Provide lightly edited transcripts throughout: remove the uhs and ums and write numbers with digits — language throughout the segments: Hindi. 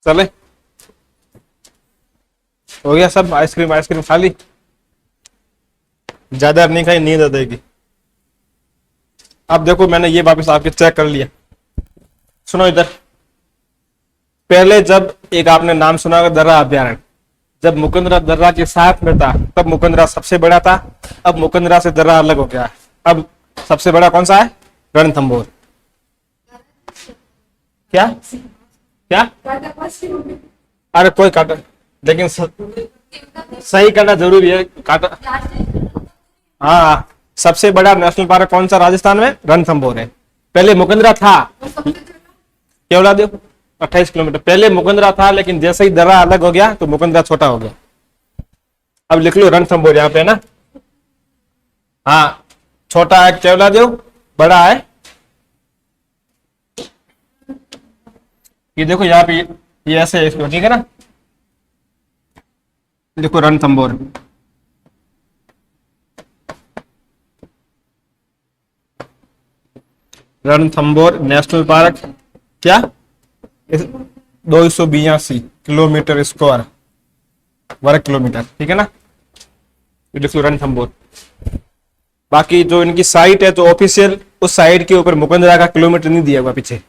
चले, हो गया सब। आइसक्रीम आइसक्रीम खा ली, ज्यादा नहीं खाई, नींद आ जाएगी। अब देखो मैंने ये वापस आपके चेक कर लिया। सुनो इधर, पहले जब एक आपने नाम सुना होगा दर्रा अभ्यारण्य, जब मुकंदरा दर्रा के साथ में था तब मुकंदरा सबसे बड़ा था। अब मुकंदरा से दर्रा अलग हो गया है। अब सबसे बड़ा कौन सा है? रणथंभौर। क्या क्या? अरे कोई काटा, लेकिन सही करना जरूरी है, काटा। हाँ, सबसे बड़ा नेशनल पार्क कौन सा राजस्थान में? रणथंभौर है। पहले मुकंदरा था, केवला देव 28 किलोमीटर पहले मुकंदरा था, लेकिन जैसे ही दर्रा अलग हो गया तो मुकंदरा छोटा हो गया। अब लिख लो रणथंभौर यहाँ पे ना। हाँ, छोटा है केवला देव, बड़ा है ये देखो यहाँ पे, ये ऐसे है इसको, ठीक है ना। देखो रणथंभौर, रणथंभौर नेशनल पार्क क्या? 282 किलोमीटर स्क्वायर, वर्ग किलोमीटर, ठीक है ना। ये लिख लो रणथंभौर। बाकी जो इनकी साइट है, जो ऑफिशियल, उस साइट के ऊपर मुकंदरा का किलोमीटर नहीं दिया हुआ पीछे।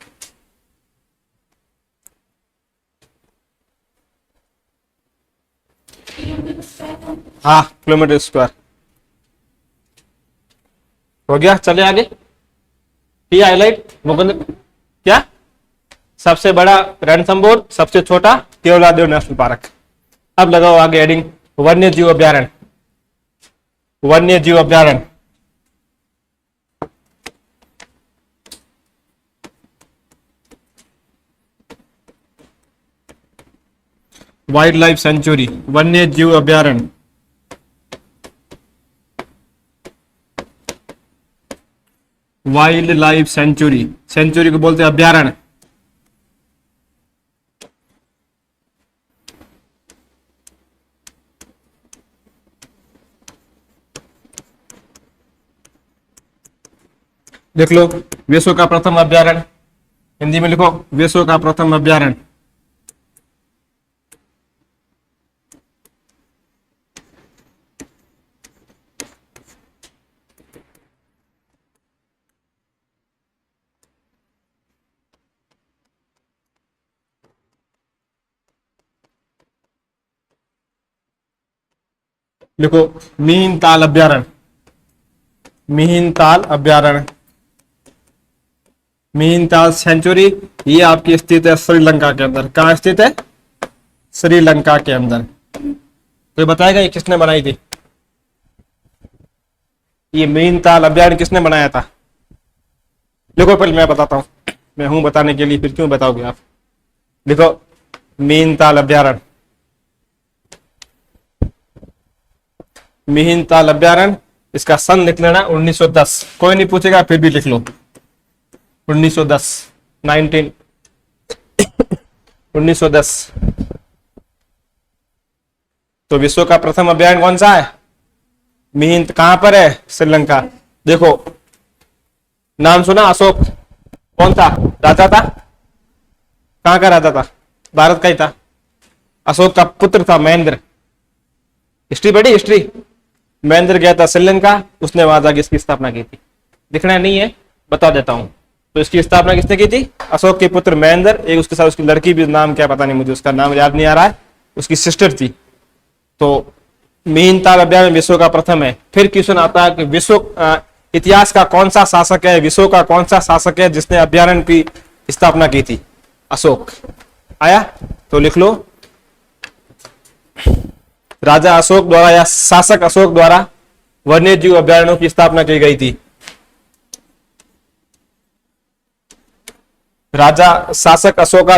हाँ, किलोमीटर स्क्वायर। हो गया, चले आगे। ये हाईलाइट मुकंदर क्या? सबसे बड़ा रणथंभौर, सबसे छोटा केवलादेव नेशनल पार्क। अब लगाओ आगे हेडिंग, वन्य जीव अभ्यारण्य। वन्य जीव अभ्यारण्य, वाइल्ड लाइफ सेंचुरी, वन्य जीव अभ्यारण्य। वाइल्ड लाइफ सेंचुरी, सेंचुरी को बोलते हैं अभ्यारण्य। देख लो, विश्व का प्रथम अभ्यारण्य, हिंदी में लिखो विश्व का प्रथम अभ्यारण्य। लिखो मिहिन ताल अभ्यारण्य, मिहिन ताल अभ्यारण्य, मिहिन ताल सेंचुरी। ये आपकी स्थित है श्रीलंका के अंदर। कहाँ स्थित है? श्रीलंका के अंदर। कोई बताएगा ये किसने बनाई थी? ये मिहिन ताल अभ्यारण्य किसने बनाया था? देखो पहले मैं बताता हूं, मैं हूं बताने के लिए, फिर क्यों बताओगे आप। देखो मिहिन ताल अभ्यारण्य, मिहिन ताल अभ्यारण्य, इसका सन लिख लेना 1910। कोई नहीं पूछेगा फिर भी लिख लो 1910, 1910। तो विश्व का प्रथम अभ्यारण्य कौन सा है? मिहिन। कहां पर है? श्रीलंका। देखो नाम सुना अशोक, कौन था? राजा था। कहां का राजा था? भारत का ही था। अशोक का पुत्र था महेंद्र। हिस्ट्री पढ़ी? हिस्ट्री, महेंद्र गया था श्रीलंका, उसने वहां जाके इसकी स्थापना की थी। दिखना नहीं है, बता देता हूं। तो इसकी स्थापना किसने की थी? अशोक के पुत्र महेंद्र। एक उसके साथ उसकी लड़की भी, नाम क्या पता नहीं मुझे, उसका नाम याद नहीं आ रहा है, उसकी सिस्टर थी। तो मिहिन ताल अभ्यारण्य विश्व का प्रथम है। फिर क्वेश्चन आता है कि विश्व इतिहास का कौन सा शासक है, विश्व का कौन सा शासक है जिसने अभ्यारण्य की स्थापना की थी? अशोक। आया तो लिख लो, राजा अशोक द्वारा या शासक अशोक द्वारा वन्य जीव अभ्यारण्यों की स्थापना की गई थी। राजा शासक अशोक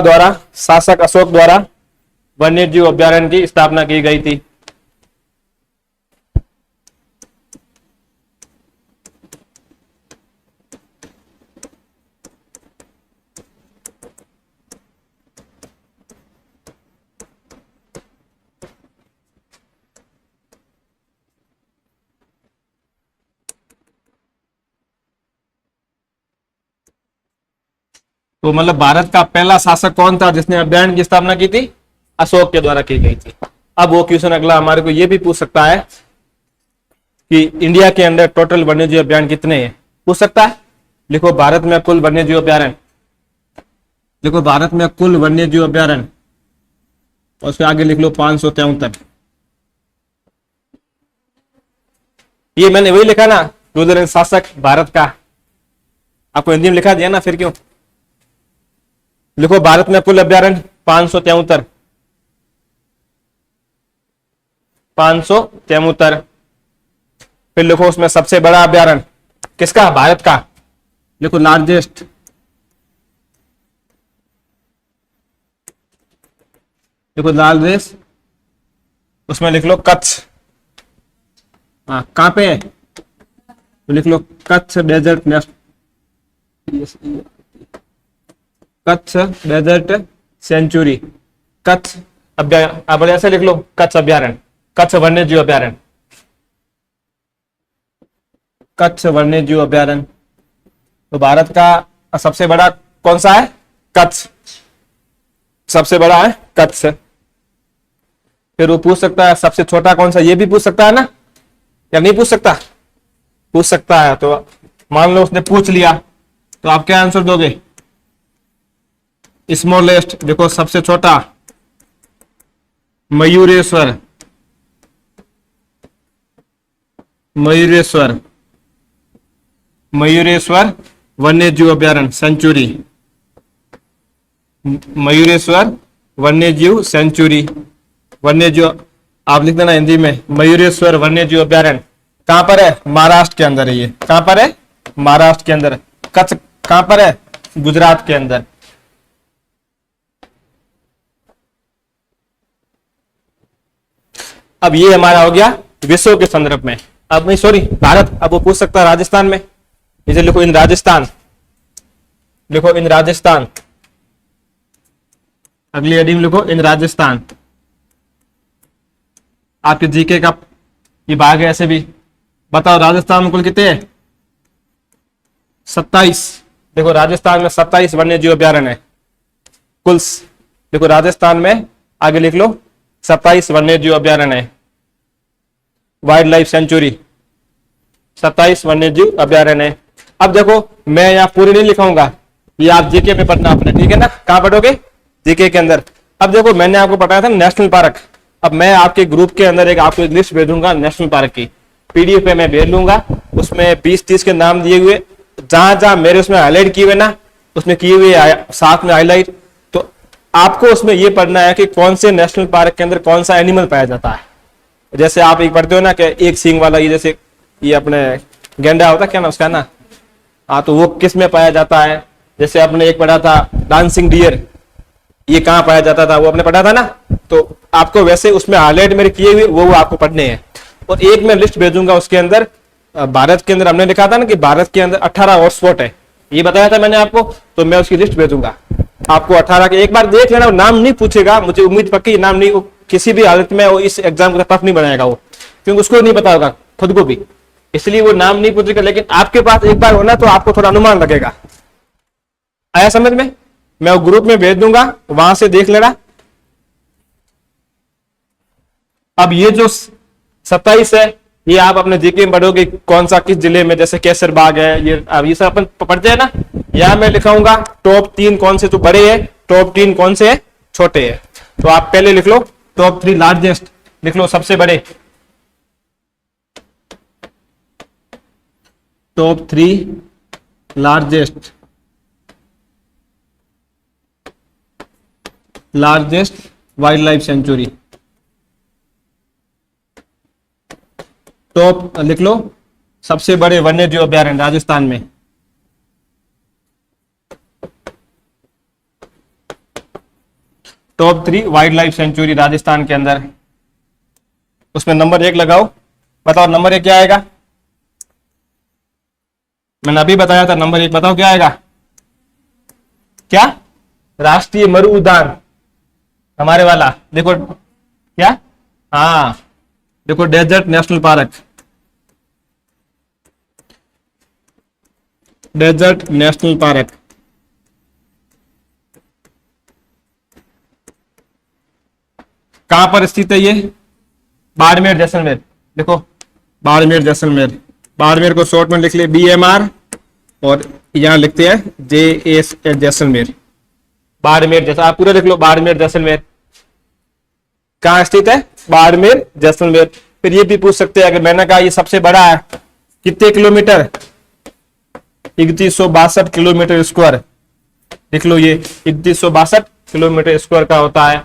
द्वारा वन्य जीव अभ्यारण्य की स्थापना की गई थी। तो मतलब भारत का पहला शासक कौन था जिसने अभ्यारण्य की स्थापना की थी? अशोक के द्वारा की गई थी। अब वो क्वेश्चन अगला हमारे को ये भी पूछ सकता है कि इंडिया के अंदर टोटल वन्यजीव अभ्यारण्य कितने हैं, पूछ सकता है। लिखो भारत में कुल वन्यजीव अभ्यारण्य, देखो भारत में कुल वन्यजीव अभ्यारण्य, और उसके आगे लिख लो 573। ये मैंने वही लिखा ना, रूलर शासक भारत का, आपको हिंदी में लिखा दिया ना, फिर क्यों। लिखो भारत में कुल अभ्यारण्य 573, 573। फिर लिखो उसमें सबसे बड़ा अभ्यारण्य किसका? भारत का। लिखो लार्जेस्ट, देखो लार्जेस्ट, उसमें लिख लो कच्छ। हाँ कहां पे है? तो लिख लो Kutch desert national, Kutch desert sanctuary, Kutch अभ्यारण्य। अब ऐसे लिख लो कच्छ अभ्यारण्य, कच्छ वन्यजीव अभ्यारण्य, कच्छ वन्यजीव अभ्यारण्य। तो भारत का सबसे बड़ा कौन सा है? कच्छ, सबसे बड़ा है कच्छ। फिर वो पूछ सकता है सबसे छोटा कौन सा, ये भी पूछ सकता है ना, या नहीं पूछ सकता? पूछ सकता है। तो मान लो उसने पूछ लिया, तो आप क्या आंसर दोगे? स्मॉलेस्ट, देखो सबसे छोटा मयूरेश्वर, मयूरेश्वर, मयूरेश्वर वन्यजीव अभ्यारण्य सेंचुरी, मयूरेश्वर वन्यजीव सेंचुरी, वन्यजीव आप लिख देना हिंदी में, मयूरेश्वर वन्यजीव अभ्यारण्य कहां पर है? महाराष्ट्र के अंदर है। ये कहां पर है? महाराष्ट्र के अंदर। कच्छ कहां पर है? गुजरात के अंदर। अब ये हमारा हो गया विश्व के संदर्भ में। अब नहीं सॉरी भारत, अब वो पूछ सकता है राजस्थान में, इसे लिखो इन राजस्थान, लिखो इन राजस्थान, अगली हेडिंग लिखो इन राजस्थान। आपके जीके का ये भाग है। ऐसे भी बताओ राजस्थान में कुल कितने हैं? 27। देखो राजस्थान में 27 वन्यजीव अभ्यारण्य है कुल। देखो राजस्थान में आगे लिख लो 27 वन्यजीव अभ्यारण्य है, वाइल्ड लाइफ सेंचुरी, 27 वन्यजीव अभ्यारण्य है। अब देखो मैं यहाँ पूरी नहीं लिखाऊंगा, ये आप जीके में पढ़ना अपने, ठीक है ना। कहां पढ़ोगे? जीके के अंदर। अब देखो मैंने आपको बताया था नेशनल पार्क, अब मैं आपके ग्रुप के अंदर एक आपको एक लिस्ट भेजूंगा नेशनल पार्क की, पीडीएफ पे मैं भेज लूंगा। उसमें 20-30 के नाम दिए हुए, जहां जहां मेरे उसमें हाईलाइट किए हुए ना, उसमें किए हुए साथ में हाईलाइट। तो आपको उसमें यह पढ़ना है कि कौन से नेशनल पार्क के अंदर कौन सा एनिमल पाया जाता है। जैसे आप एक पढ़ते हो ना कि एक सींग वाला, ये जैसे ये अपने गेंडा होता है, क्या ना उसका ना, हाँ, तो वो किस में पाया जाता है। जैसे आपने एक पढ़ा था डांसिंग डियर, ये कहाँ पाया जाता था, वो आपने पढ़ा था ना। तो आपको वैसे उसमें हाईलाइट मेरे किए हुए वो आपको पढ़ने हैं। और एक मैं लिस्ट भेजूंगा, उसके अंदर भारत के अंदर हमने लिखा था ना कि भारत के अंदर 18 हॉटस्पॉट है, ये बताया था मैंने आपको। तो मैं उसकी लिस्ट भेजूंगा आपको 18 के, एक बार देख लेना। नाम नहीं पूछेगा, मुझे उम्मीद पक्की नाम नहीं, किसी भी हालत में वो इस एग्जाम को टफ नहीं बनाएगा वो, क्योंकि उसको नहीं पता होगा खुद को भी, इसलिए वो नाम नहीं पूछेगा। लेकिन आपके पास एक बार होना तो आपको थोड़ा अनुमान लगेगा। आया समझ में? मैं वो ग्रुप में भेज दूंगा, वहां से देख लेना। अब ये जो 27 है, ये आप अपने जीके में पढ़ोगे कौन सा किस जिले में, जैसे केसर बाग है, ये अब ये सब अपन पढ़ते हैं ना। यहां मैं लिखाऊंगा टॉप 3 कौन से जो बड़े हैं, टॉप 3 कौन से छोटे हैं। तो आप पहले लिख लो टॉप 3 लार्जेस्ट, लिख लो सबसे बड़े, top 3 largest, largest wild life sanctuary. Top लिख लो सबसे बड़े वन्यजीव अभ्यारण्य राजस्थान में। Top 3 wild life sanctuary Rajasthan के अंदर, उसमें नंबर 1 लगाओ। बताओ नंबर 1 क्या आएगा? मैंने अभी बताया था नंबर 1, बताओ क्या आएगा? क्या? राष्ट्रीय मरु उद्यान हमारे वाला, देखो क्या, हाँ देखो desert national park, desert national park. कहां पर स्थित है ये? बाड़मेर जैसलमेर। देखो बाड़मेर जैसलमेर, बाड़मेर को शॉर्ट में लिख ले BMR, और यहां लिखते हैं JS जैसलमेर। बाड़मेर जैसा आप पूरा लिख लो, बाड़मेर जैसलमेर कहां स्थित है? बाड़मेर जैसलमेर। फिर ये भी पूछ सकते हैं, अगर मैंने कहा ये सबसे बड़ा है, कितने किलोमीटर? 3162 kilometre square. लिख लो ये 3162 किलोमीटर स्क्वायर का होता है।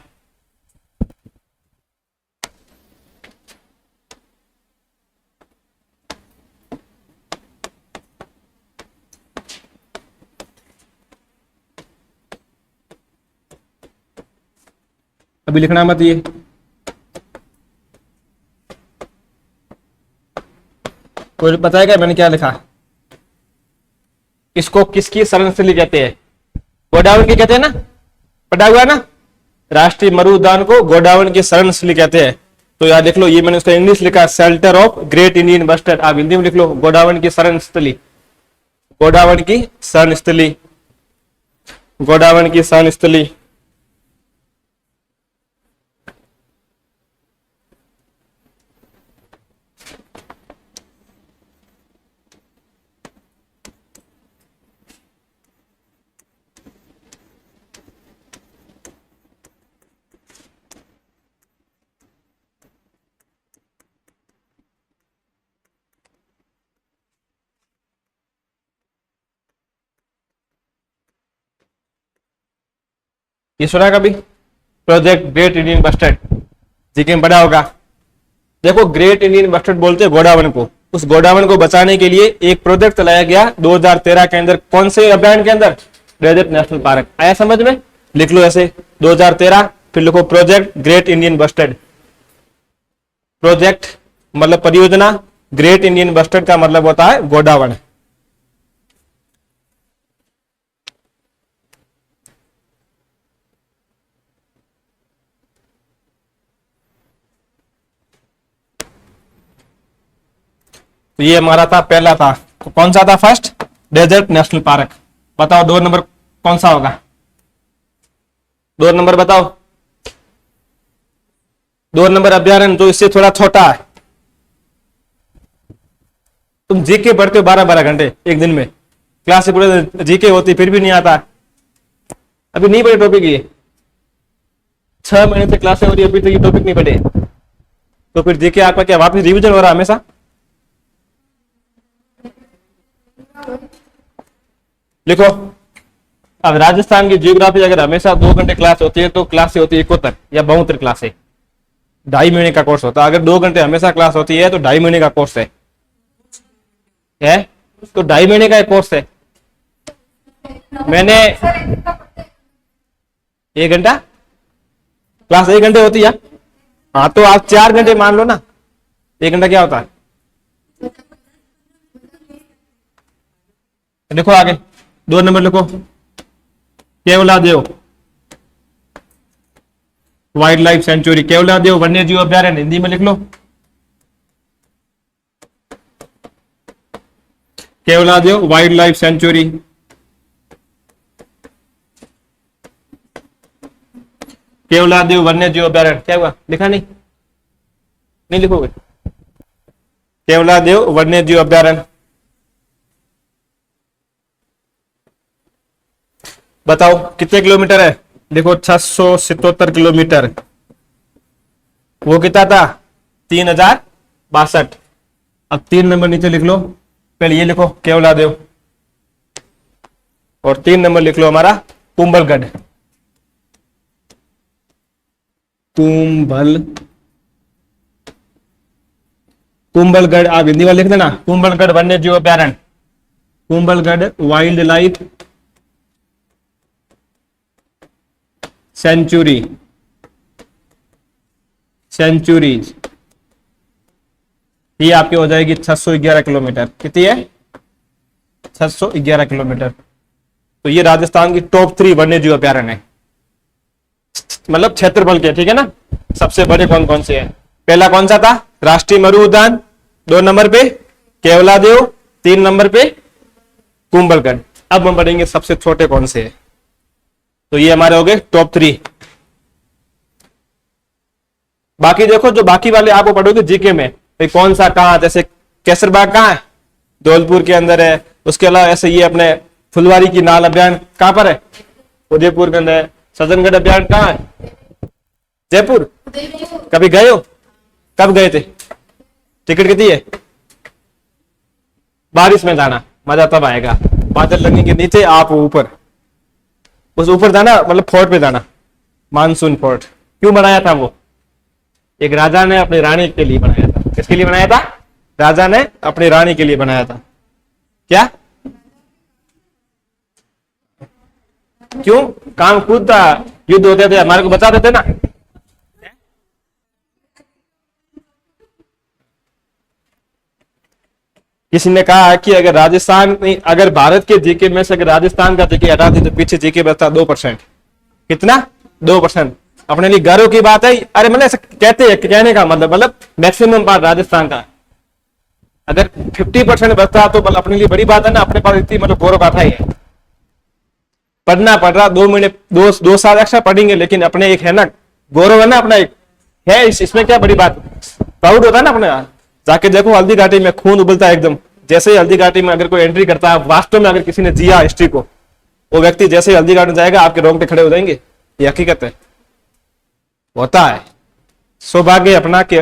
अभी लिखना मत ये, कोई पता है क्या मैंने क्या लिखा? इसको किसकी शरणस्थली कहते हैं? गोडावण की कहते हैं ना, पढ़ा हुआ ना? राष्ट्रीय मरु उद्यान को गोडावण की शरणस्थली कहते हैं। तो यार लिख लो, ये मैंने उसका इंग्लिश लिखा shelter of great Indian bustard. आप हिंदी में लिख लो गोडावण की शरणस्थली, गोडावण की शरणस्थली, गोडावण की शरणस्थली। ये सुना कभी project great Indian bustard? GK में पढ़ा होगा। देखो ग्रेट इंडियन बस्टर्ड बोलते हैं गोडावण को। उस गोडावण को बचाने के लिए एक प्रोजेक्ट चलाया गया 2013 के अंदर। कौन से अभियान के अंदर? Desert national park. आया समझ में? लिख लो ऐसे 2013, फिर लिखो project great Indian bustard. Project मतलब परियोजना, ग्रेट इंडियन बस्टर्ड का मतलब होता है गोडावण। तो ये हमारा था, पहला था। कौन सा था? First desert national park. बताओ 2 नंबर कौन सा होगा? 2 नंबर बताओ। 2 नंबर अभ्यारण्य जो इससे थोड़ा छोटा है। तुम जीके पढ़ते हो 12-12 घंटे एक दिन में, क्लास से पूरे जीके होती फिर भी नहीं आता। अभी नहीं पढ़े टॉपिक ये, 6 महीने से क्लास हो रही है, अभी तक ये टॉपिक नहीं पढ़े। तो फिर जीके आपका क्या वापस रिवीजन हो रहा है हमेशा? लिखो, अब राजस्थान की जियोग्राफी अगर हमेशा 2 घंटे क्लास होती है तो क्लास होती है 71 या 72 क्लासें। 2.5 महीने का कोर्स होता है। अगर 2 घंटे हमेशा क्लास होती है तो 2.5 महीने का कोर्स है तो 2.5 महीने का एक कोर्स है। मैंने 1 घंटा क्लास 1 घंटे होती है। हाँ तो आप 4 घंटे मान लो ना, 1 घंटा क्या होता है? लिखो आगे 2 नंबर लिखो, Keoladeo wildlife sanctuary, Keoladeo वन्य जीव अभ्यारण्य। हिंदी में लिख लो Keoladeo wildlife sanctuary. Keoladeo वन्य जीव अभ्यारण्य। क्या हुआ? लिखा नहीं? नहीं लिखोगे? केवलादेव वन्य जीव अभ्यारण्य। बताओ कितने किलोमीटर है? देखो 677 किलोमीटर। वो कितना था? 3062। अब 3 नंबर नीचे लिख लो। पहले ये लिखो केवलादेव, और 3 नंबर लिख लो हमारा कुंभलगढ़। कुंभलगढ़ आप हिंदी में लिख देना, कुंभलगढ़ वन्य जीव अभ्यारण्य, कुंभलगढ़ वाइल्ड लाइफ सेंचुरीज। ये आपकी हो जाएगी 611 किलोमीटर। कितनी है? 611 किलोमीटर। तो ये राजस्थान की टॉप 3 वन्य जीव अभ्यारण्य है, मतलब क्षेत्रफल के। ठीक है ना? सबसे बड़े कौन कौन से हैं? पहला कौन सा था? राष्ट्रीय मरु उद्यान। 2 नंबर पे केवलादेव, 3 नंबर पे कुंभलगढ़। अब हम पढ़ेंगे सबसे छोटे कौन से हैं। तो ये हमारे हो गए टॉप 3। बाकी देखो जो बाकी वाले आपको पढ़ोगे जीके में, भाई कौन सा कहाँ, जैसे केसरबाग कहाँ है, धौलपुर के अंदर है। उसके अलावा ऐसे ये अपने फुलवारी की नाल अभियान कहाँ पर है, उदयपुर के अंदर है। सज्जनगढ़ अभियान कहाँ है, जयपुर। कभी गए हो, कब गए थे, टिकट कितनी है। बारिश में जाना मजा तब आएगा, बादल लगने के नीचे आप ऊपर, उस ऊपर जाना मतलब फोर्ट पे जाना, मानसून फोर्ट। क्यों बनाया था वो, एक राजा ने अपनी रानी के लिए बनाया था। किसके लिए बनाया था, राजा ने अपनी रानी के लिए बनाया था। क्या, क्यों, काम खुद था, युद्ध होते थे, हमारे को बचा देते ना। किसी ने कहा कि अगर राजस्थान नहीं, अगर भारत के जीके में से अगर राजस्थान का जीके हटा दी तो पीछे जीके बचता 2%। कितना, 2%। अपने लिए गर्व की बात है। अरे मतलब ऐसा कहते हैं, कहने का मतलब मैक्सिमम पार्ट राजस्थान का। अगर 50% बचता तो मतलब अपने लिए बड़ी बात है ना, अपने पास इतनी मतलब गौरव गाथा ही है। पढ़ना पड़ रहा 2 महीने, 2 साल एक्स्ट्रा पढ़ेंगे, लेकिन अपने एक है ना गौरव है ना अपना एक है, इसमें क्या बड़ी बात, प्राउड होता है ना अपने। जाके देखो हल्दी घाटी में खून उबलता है एकदम। जैसे ही हल्दी घाटी में अगर कोई एंट्री करता है, वास्तव में अगर किसी ने जिया हिस्ट्री को, वो व्यक्ति जैसे ही हल्दी घाटी जाएगा आपके रोंगटे खड़े हो जाएंगे। ये हकीकत है, होता है। सौभाग्य अपना के,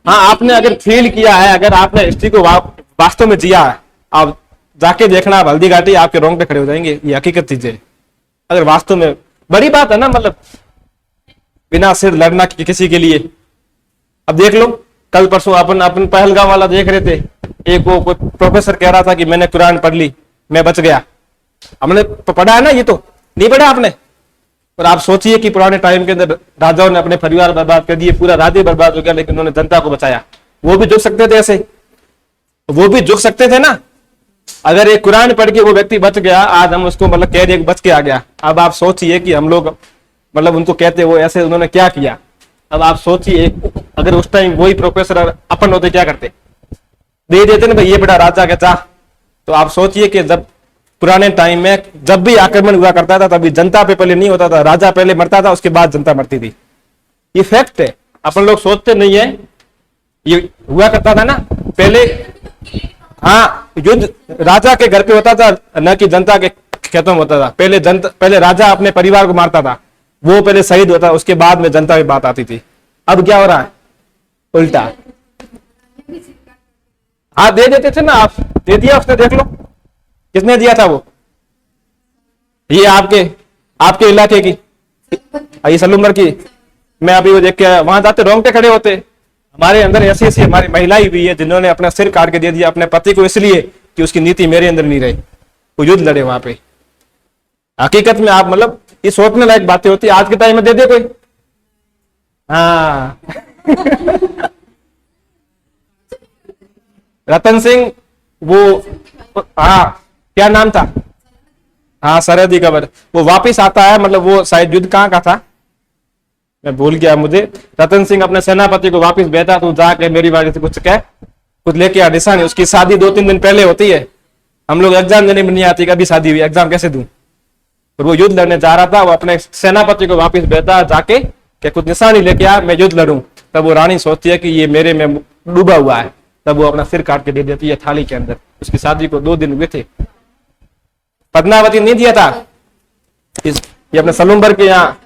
हाँ आपने अगर फील किया है, अगर आपने हिस्ट्री को वास्तव में जिया है, आप जाके देखना, आप हल्दी घाटी आपके रोंगटे खड़े हो जाएंगे। ये हकीकत चीजें, अगर वास्तव में बड़ी बात है ना, मतलब बिना सिर लड़ना किसी के लिए। अब देख लो, कल परसों अपन पहलगाम वाला देख रहे थे, एक वो कोई प्रोफेसर कह रहा था कि मैंने कुरान पढ़ ली, मैं बच गया। हमने पढ़ा है ना, ये तो नहीं पढ़ा आपने। और आप सोचिए कि पुराने टाइम के अंदर राजाओं ने अपने परिवार बर्बाद कर दिए, पूरा राज्य बर्बाद हो गया, लेकिन उन्होंने जनता को बचाया। वो भी झुक सकते थे ऐसे, वो भी झुक सकते थे ना। अगर एक कुरान पढ़ के वो व्यक्ति बच गया, आज हम उसको मतलब कह रहे बच के आ गया। अब आप सोचिए कि हम लोग मतलब उनको कहते वो ऐसे उन्होंने क्या किया। अब आप सोचिए, अगर उस टाइम वही प्रोफेसर अपन होते क्या करते, दे देते ना भाई ये बड़ा राजा का चाह। तो आप सोचिए कि जब पुराने टाइम में जब भी आक्रमण हुआ करता था, तभी जनता पे पहले नहीं होता था, राजा पहले मरता था, उसके बाद जनता मरती थी। ये फैक्ट है, अपन लोग सोचते नहीं है, ये हुआ करता था ना पहले। हाँ, युद्ध राजा के घर पे होता था, न कि जनता के खेतों में होता था। पहले राजा अपने परिवार को मारता था, वो पहले शहीद होता, उसके बाद में जनता की बात आती थी। अब क्या हो रहा है, उल्टा। हाँ दे देते थे ना, आप दे दिया उसने, देख लो किसने दिया था वो, ये आपके इलाके की, ये सलूमर की। मैं अभी वो देख के वहां जाते रोंगटे खड़े होते। हमारे अंदर ऐसी ऐसी हमारी महिलाएं भी है जिन्होंने अपना सिर काट के दे दिया अपने पति को, इसलिए कि उसकी नीति मेरे अंदर नहीं रही। वो युद्ध लड़े वहां पे। हकीकत में आप मतलब ये सोचने लायक बातें होती है। आज के टाइम में दे दे कोई, हाँ रतन सिंह, वो हाँ क्या नाम था, हाँ सरहदी कवर, वो वापिस आता है। मतलब वो शायद युद्ध कहाँ का था, मैं भूल गया मुझे। रतन सिंह अपने सेनापति को वापस भेजा, तू जाके मेरी बात से कुछ कह, कुछ लेके आ निशानी। उसकी शादी 2-3 दिन पहले होती है। हम लोग एग्जाम देने में नहीं आती, कभी शादी हुई, एग्जाम कैसे दूं। और वो युद्ध लड़ने जा रहा था, वो अपने सेनापति को वापस भेजा जाके कि कुछ निशानी लेके आ, मैं युद्ध लड़ूं। तब वो रानी सोचती है कि ये मेरे में डूबा हुआ है, तब वो अपना सिर काट के दे देती है थाली के अंदर। उसकी शादी को 2 दिन हुए थे। पद्मावती नहीं दिया था, ये अपने सलूम्बर के यहाँ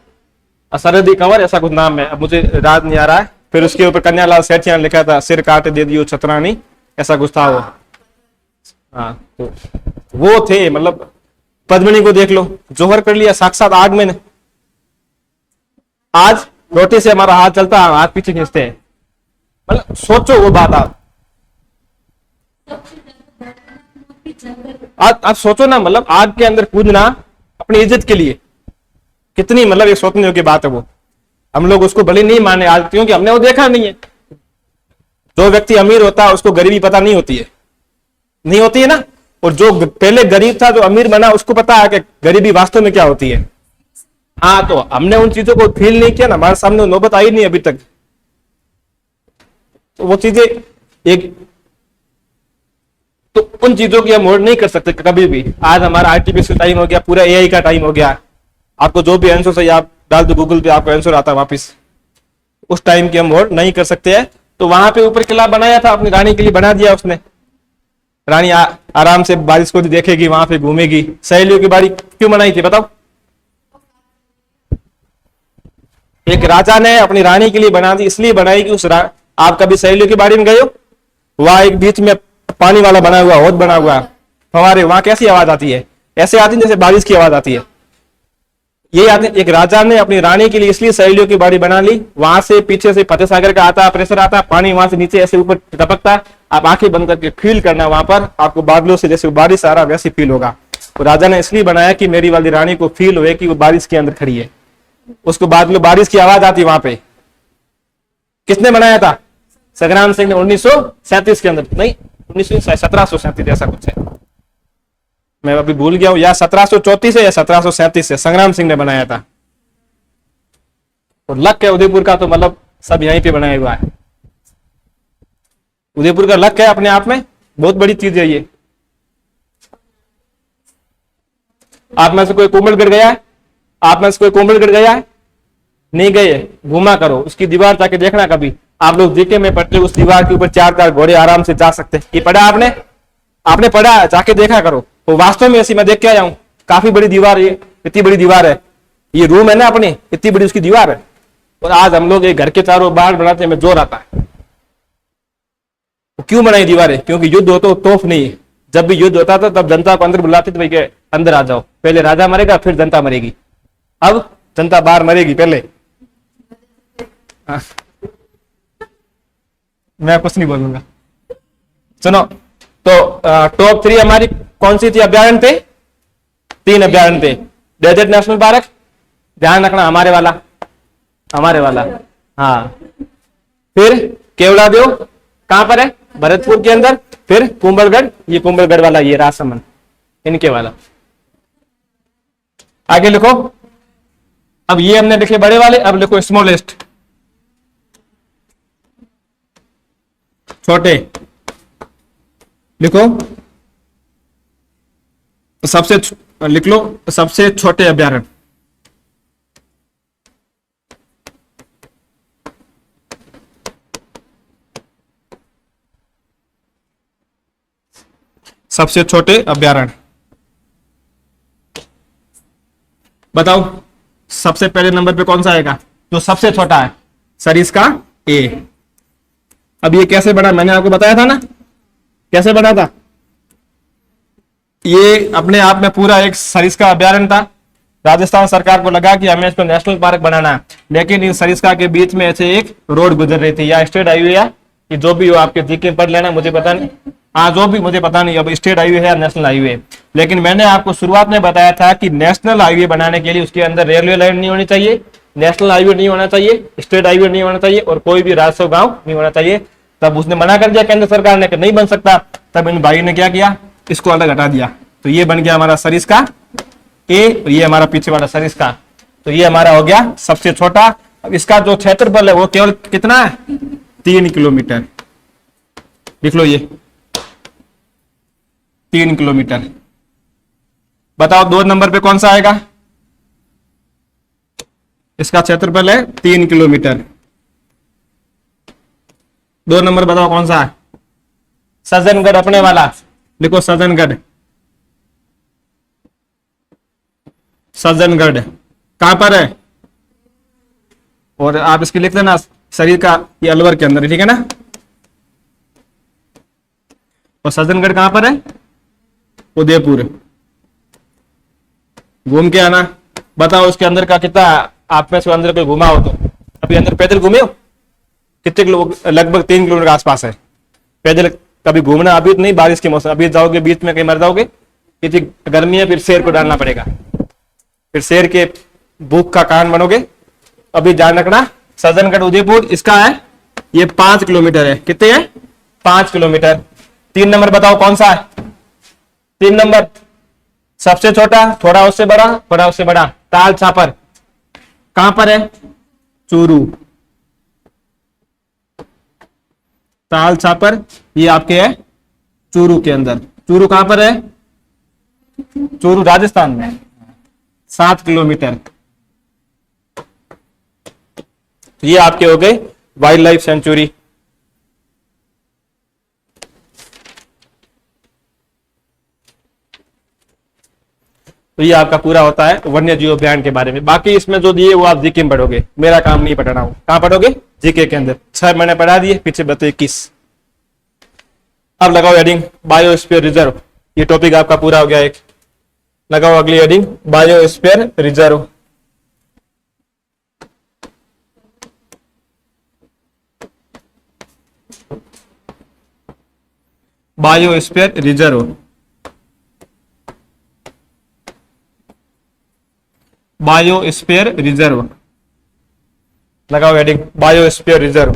सरहदी कंवर ऐसा कुछ नाम है, अब मुझे याद नहीं आ रहा है। फिर उसके ऊपर कन्यालाल सेठिया ने लिखा था, सिर काट दे दियो छतरानी, ऐसा कुछ था वो। हाँ तो वो थे। मतलब पद्मिनी को देख लो, जोहर कर लिया साक्षात आग में। आज रोटी से हमारा हाथ चलता है, हाथ पीछे खींचते हैं। मतलब सोचो वो बात। आप सोचो ना, मतलब आग के अंदर कूदना अपनी इज्जत के लिए कितनी मतलब एक सोचने योग्य बात है वो। हम लोग उसको भले नहीं माने आज, क्योंकि हमने वो देखा नहीं है। जो व्यक्ति अमीर होता है उसको गरीबी पता नहीं होती है, नहीं होती है ना। और जो पहले गरीब था, जो अमीर बना, उसको पता है कि गरीबी वास्तव में क्या होती है। हाँ तो हमने उन चीजों को फील नहीं किया ना, हमारे सामने नौबत आई नहीं अभी तक। तो वो चीजें एक, तो उन चीजों की हम होल्ड नहीं कर सकते कभी भी। आज हमारा आरटीपीसी टाइम हो गया, पूरा एआई का टाइम हो गया। आपको जो भी आंसर चाहिए आप डाल दो गूगल पे, आपको आंसर आता है वापिस। उस टाइम की हम वोट नहीं कर सकते हैं। तो वहां पे ऊपर किला बनाया था, अपनी रानी के लिए बना दिया उसने। रानी आराम से बारिश को भी देखेगी, वहां पे घूमेगी। सहेलियों की बाड़ी क्यों बनाई थी बताओ? एक राजा ने अपनी रानी के लिए बना दी, इसलिए बनाई कि आप कभी सहेलियों की बाड़ी में गए हो? वहां एक बीच में पानी वाला बना हुआ, हौद बना हुआ, फवारे, वहां कैसी आवाज आती है? ऐसे आती है जैसे बारिश की आवाज आती है। ये आते, एक राजा ने अपनी रानी के लिए इसलिए सहेलियों की बाड़ी बना ली। वहां से पीछे से फतेह सागर का आता, प्रेशर आता, पानी वहां से नीचे ऐसे ऊपर टपकता। आप आंखें बंद करके फील करना, वहां पर आपको बादलों से जैसे बारिश आ रहा वैसे फील होगा। तो राजा ने इसलिए बनाया कि मेरी वाली रानी को फील हुए कि वो बारिश के अंदर खड़ी है, उसको बादलों बारिश की आवाज आती वहां पे। किसने बनाया था? संग्राम सिंह ने 1937 के अंदर, नहीं 1737 ऐसा कुछ है, मैं अभी भूल गया हूं, या 1734 है या 1737 है, संग्राम सिंह ने बनाया था। और लक है उदयपुर का, तो मतलब सब यहीं पे बनाया हुआ है। उदयपुर का लक है अपने आप में, बहुत बड़ी चीज है ये। आप में से कोई कोमलगढ़ गया है? आप में से कोई कोमलगढ़ गया है? नहीं गए? घूमा करो, उसकी दीवार जाके देखना कभी। आप लोग जीके में पढ़ते, उस दीवार के ऊपर 4 घोड़े आराम से जा सकते हैं। ये पढ़ा आपने? आपने पढ़ा? जाके देखा करो। तो वास्तव में ऐसी मैं देख के आया हूं, काफी बड़ी दीवार, ये इतनी बड़ी दीवार है, ये रूम है ना अपने, इतनी बड़ी उसकी दीवार है। और आज हम लोग एक घर के चारों बाहर बनाते में जोर आता है। तो क्यों बनाई दीवारें? क्योंकि युद्ध हो तो तोफ नहीं है। जब भी युद्ध होता था तब जनता को अंदर बुलाते थे, भाई अंदर आ जाओ, पहले राजा मरेगा फिर जनता मरेगी। अब जनता बाहर मरेगी पहले। मैं कुछ नहीं बोलूंगा, सुनो। तो टॉप 3 हमारी कौन सी थी? अभ्यारण्य थे, 3 अभ्यारण्य थे। डेजर्ट नेशनल पार्क, ध्यान रखना हमारे वाला, हमारे वाला, हाँ। फिर केवड़ादेव कहां पर है? भरतपुर के अंदर। फिर कुंभलगढ़, ये कुंभलगढ़ वाला, ये राजसमंद, इनके वाला। आगे लिखो। अब ये हमने लिखे बड़े वाले, अब लिखो स्मॉलेस्ट, छोटे लिखो। सबसे लिख लो, सबसे छोटे अभ्यारण्य। सबसे छोटे अभ्यारण्य बताओ। सबसे पहले नंबर पे कौन सा आएगा? जो सबसे छोटा है, सरिस्का ए। अब ये कैसे बना? मैंने आपको बताया था ना कैसे बना था। ये अपने आप में पूरा एक सरिस्का अभ्यारण्य था। राजस्थान सरकार को लगा कि हमें इसको नेशनल पार्क बनाना है, लेकिन इन सरिस्का के बीच में ऐसे एक रोड गुजर रही थी, या स्टेट हाईवे, या कि जो भी हो आपके जीके पढ़ लेना, मुझे पता नहीं, हाँ जो भी मुझे पता नहीं, अब स्टेट हाईवे है या नेशनल हाईवे। लेकिन मैंने आपको शुरुआत में बताया था कि नेशनल हाईवे बनाने के लिए उसके अंदर रेलवे लाइन नहीं होनी चाहिए, नेशनल हाईवे नहीं होना चाहिए, स्टेट हाईवे नहीं होना चाहिए, और कोई भी राजस्व गांव नहीं होना चाहिए। तब उसने मना कर दिया केंद्र सरकार ने कि नहीं बन सकता। तब इन भाई ने क्या किया? इसको अलग हटा दिया। तो ये बन गया हमारा सरिस्का ए, और ये हमारा पीछे वाला सरिस्का। तो ये हमारा हो गया सबसे छोटा। अब इसका जो क्षेत्रफल है वो केवल कितना है? 3 किलोमीटर। लिख लो ये 3 किलोमीटर। बताओ 2 नंबर पे कौन सा आएगा? इसका क्षेत्रफल है 3 किलोमीटर। 2 नंबर बताओ कौन सा है? सज्जनगढ़ अपने वाला, लिखो सज्जनगढ़। सज्जनगढ़ कहां पर है? और आप इसकी लिख देना शरीर का, ये अलवर के अंदर, ठीक है ना। और सज्जनगढ़ कहां पर है? उदयपुर। घूम के आना। बताओ उसके अंदर का कितना, आप में से अंदर कोई घुमा हो तो? अभी अंदर पैदल घूमे हो? कितने किलो? लगभग 3 किलोमीटर के आसपास है पैदल। कभी घूमना अभी तो नहीं, बारिश के मौसम, अभी जाओगे बीच में कहीं मर जाओगे, क्योंकि गर्मी है, फिर शेर को डालना पड़ेगा, फिर शेर के भूख का कारण बनोगे। अभी ध्यान रखना, सज्जनगढ़ उदयपुर इसका है, ये 5 किलोमीटर है। कितने है? 5 किलोमीटर। 3 नंबर बताओ कौन सा है? 3 नंबर सबसे छोटा, थोड़ा उससे बड़ा, थोड़ा उससे बड़ा, ताल छापर। कहां पर है? चूरू। ताल छापर ये आपके है चूरू के अंदर। चूरू कहां पर है? चूरू राजस्थान में, 7 किलोमीटर। तो ये आपके हो गए वाइल्ड लाइफ सेंचुरी। तो ये आपका पूरा होता है वन्य जीव अभ्यारण्य के बारे में। बाकी इसमें जो दिए वो आप जीके में पढ़ोगे, मेरा काम नहीं पढ़ना हो। कहां पढ़ोगे? जीके के अंदर। 6 मैंने पढ़ा दिए, पीछे बतो 21। अब लगाओ हेडिंग बायोस्फीयर रिजर्व। ये टॉपिक आपका पूरा हो गया एक। लगाओ अगली heading biosphere reserve. Biosphere reserve, biosphere reserve. लगाओ हेडिंग बायोस्फीयर रिजर्व।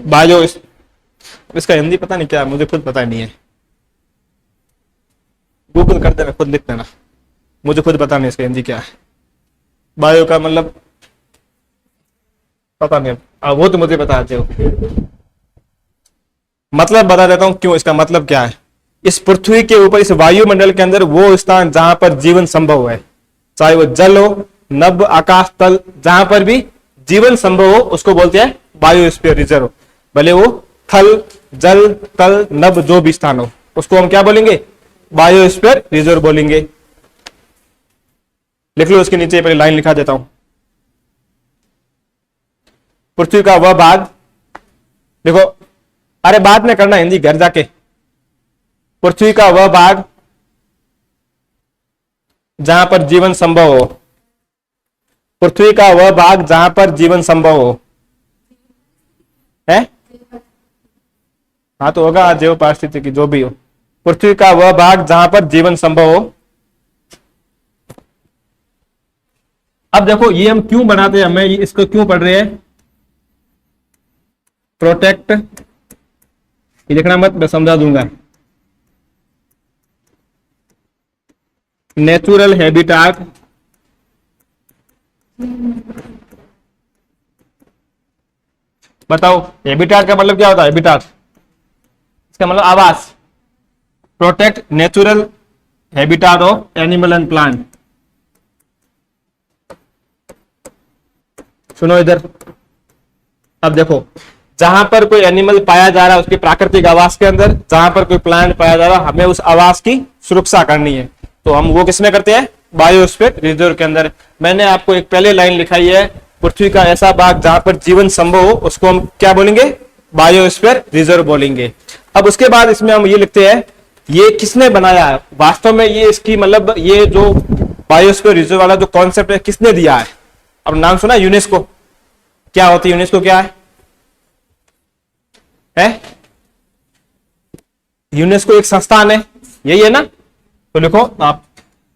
बायो, इसका हिंदी पता नहीं क्या, मुझे खुद पता नहीं है। गूगल कर देना, खुद लिख देना, मुझे खुद पता नहीं इसका हिंदी क्या है। बायो का मतलब पता नहीं, अब वो तो मुझे बताते हो। मतलब बता देता हूं क्यों, इसका मतलब क्या है। इस पृथ्वी के ऊपर, इस वायुमंडल के अंदर वो स्थान जहां पर जीवन संभव है, चाहे वो जल हो, नभ, आकाश तल, जहां पर भी जीवन संभव हो उसको बोलते हैं बायोस्फीयर रिजर्व। भले वो थल, जल, तल, नभ जो भी स्थान हो उसको हम क्या बोलेंगे? बायोस्फीयर रिजर्व बोलेंगे। लिख लो, उसके नीचे पहले लाइन लिखा देता हूं। पृथ्वी का वह भाग, देखो, अरे बाद में करना हिंदी घर जाके। पृथ्वी का वह भाग जहां पर जीवन संभव हो, पृथ्वी का वह भाग जहां पर जीवन संभव हो है। हाँ तो होगा जैव पारिस्थितिकी जो भी हो। पृथ्वी का वह भाग जहां पर जीवन संभव हो। अब देखो ये हम क्यों बनाते हैं, हमें इसको क्यों पढ़ रहे हैं? प्रोटेक्ट, ये लिखना मत, मैं समझा दूंगा। नेचुरल हैबिटाट, बताओ हैबिटाट का मतलब क्या होता है? हैबिटाट इसका मतलब आवास। Protect natural habitat of animal and plant. सुनो इधर, अब देखो जहां पर कोई एनिमल पाया जा रहा है उसके प्राकृतिक आवास के अंदर, जहां पर कोई प्लांट पाया जा रहा है, हमें उस आवास की सुरक्षा करनी है। तो हम वो किसमें करते हैं? बायोस्फीयर रिजर्व के अंदर। मैंने आपको एक पहले लाइन लिखाई है, पृथ्वी का ऐसा भाग जहां पर जीवन संभव हो उसको हम क्या बोलेंगे? बायोस्फीयर रिजर्व बोलेंगे। अब उसके बाद इसमें हम ये लिखते हैं, ये किसने बनाया है वास्तव में, ये इसकी मतलब ये जो बायोस्फीयर रिजर्व वाला जो कॉन्सेप्ट है किसने दिया है? अब नाम सुना यूनेस्को। क्या होती है यूनेस्को? क्या है? यूनेस्को एक संस्थान है, यही है ना? तो लिखो आप,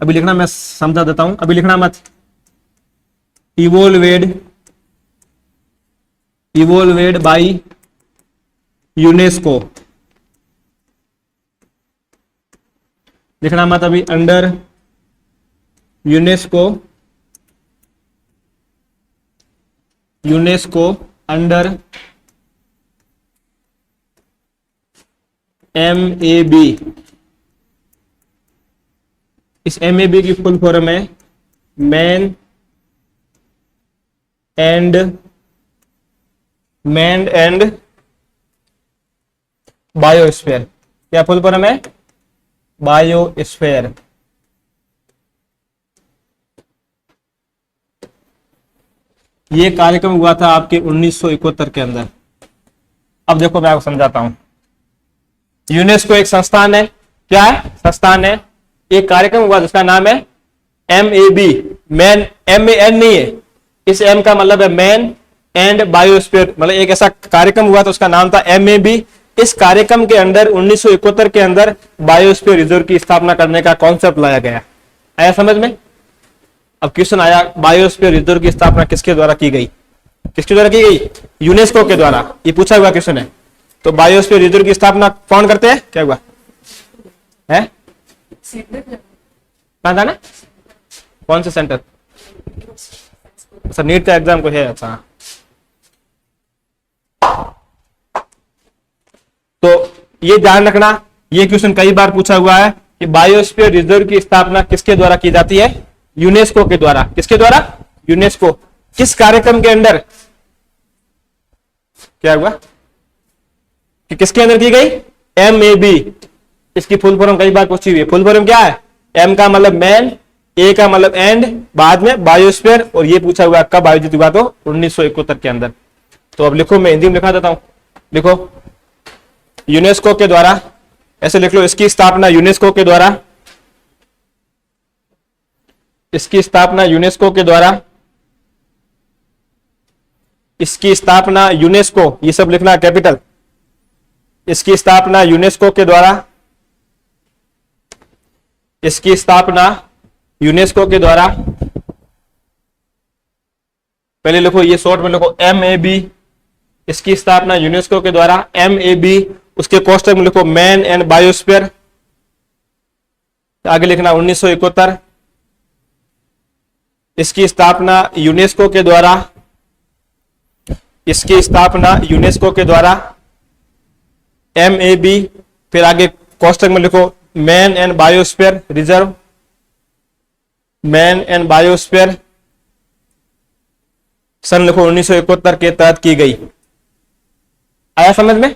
अभी लिखना, मैं समझा देता हूं, अभी लिखना मत। इवोल्वेड बाय यूनेस्को, लिखना मत अभी। Under UNESCO, UNESCO under MAB। इस MAB की फुल फॉर्म है मैन एंड बायोस्फीयर। क्या फुल फॉर्म है? बायोस्फीयर। ये कार्यक्रम हुआ था आपके 1971 के अंदर। अब देखो मैं आपको समझाता हूं। यूनेस्को एक संस्थान है, क्या है? संस्थान है। एक कार्यक्रम हुआ जिसका नाम है MAB, मैन, MAN नहीं है, इस M का मतलब है मैन एंड बायोस्फीयर, मतलब एक ऐसा कार्यक्रम हुआ तो उसका नाम था MAB। इस कार्यक्रम के अंदर 1971 के अंदर बायोस्फीयर रिजर्व की स्थापना करने का कॉन्सेप्ट लाया गया। आया समझ में? अब क्वेश्चन आया, बायोस्फीयर रिजर्व की स्थापना किसके द्वारा की गई? किसके द्वारा की गई? यूनेस्को के द्वारा। ये पूछा हुआ क्वेश्चन है। तो बायोस्फीयर रिजर्व की स्थापना कौन करते हैं? क्या हुआ है? कहां था ना? कौन से सेंटर? अच्छा, नीट का एग्जाम को है। अच्छा, तो ये ध्यान रखना, ये क्वेश्चन कई बार पूछा हुआ है कि बायोस्फीयर रिजर्व की स्थापना किसके द्वारा की जाती है? यूनेस्को के द्वारा। किसके द्वारा? यूनेस्को। किस कार्यक्रम के अंदर? क्या हुआ कि किसके अंदर की गई? MAB। इसकी फुल फॉर्म कई बार पूछी हुई है। फुल फॉर्म क्या है? M का मतलब मैन, A का मतलब एंड, बाद में बायोस्फीयर, और ये पूछा हुआ कब आयोजित हुआ? तो 1971 के अंदर। तो अब लिखो, मैं हिंदी में लिखा देता हूं। लिखो, यूनेस्को के द्वारा, ऐसे लिख लो, इसकी स्थापना यूनेस्को के द्वारा, इसकी स्थापना यूनेस्को के द्वारा, इसकी स्थापना यूनेस्को, ये सब लिखना कैपिटल, इसकी स्थापना यूनेस्को के द्वारा, इसकी स्थापना यूनेस्को के द्वारा, पहले लिखो ये शॉर्ट में लिखो MAB, इसकी स्थापना यूनेस्को के द्वारा, MAB, उसके कोष्टक में लिखो मैन एंड बायोस्फीयर, आगे लिखना 1971, इसकी स्थापना यूनेस्को के द्वारा, इसकी स्थापना यूनेस्को के द्वारा, MAB, फिर आगे कोष्टक में लिखो man and biosphere reserve, man and biosphere, सन लिखो 1971 के तहत की गई। आया समझ में?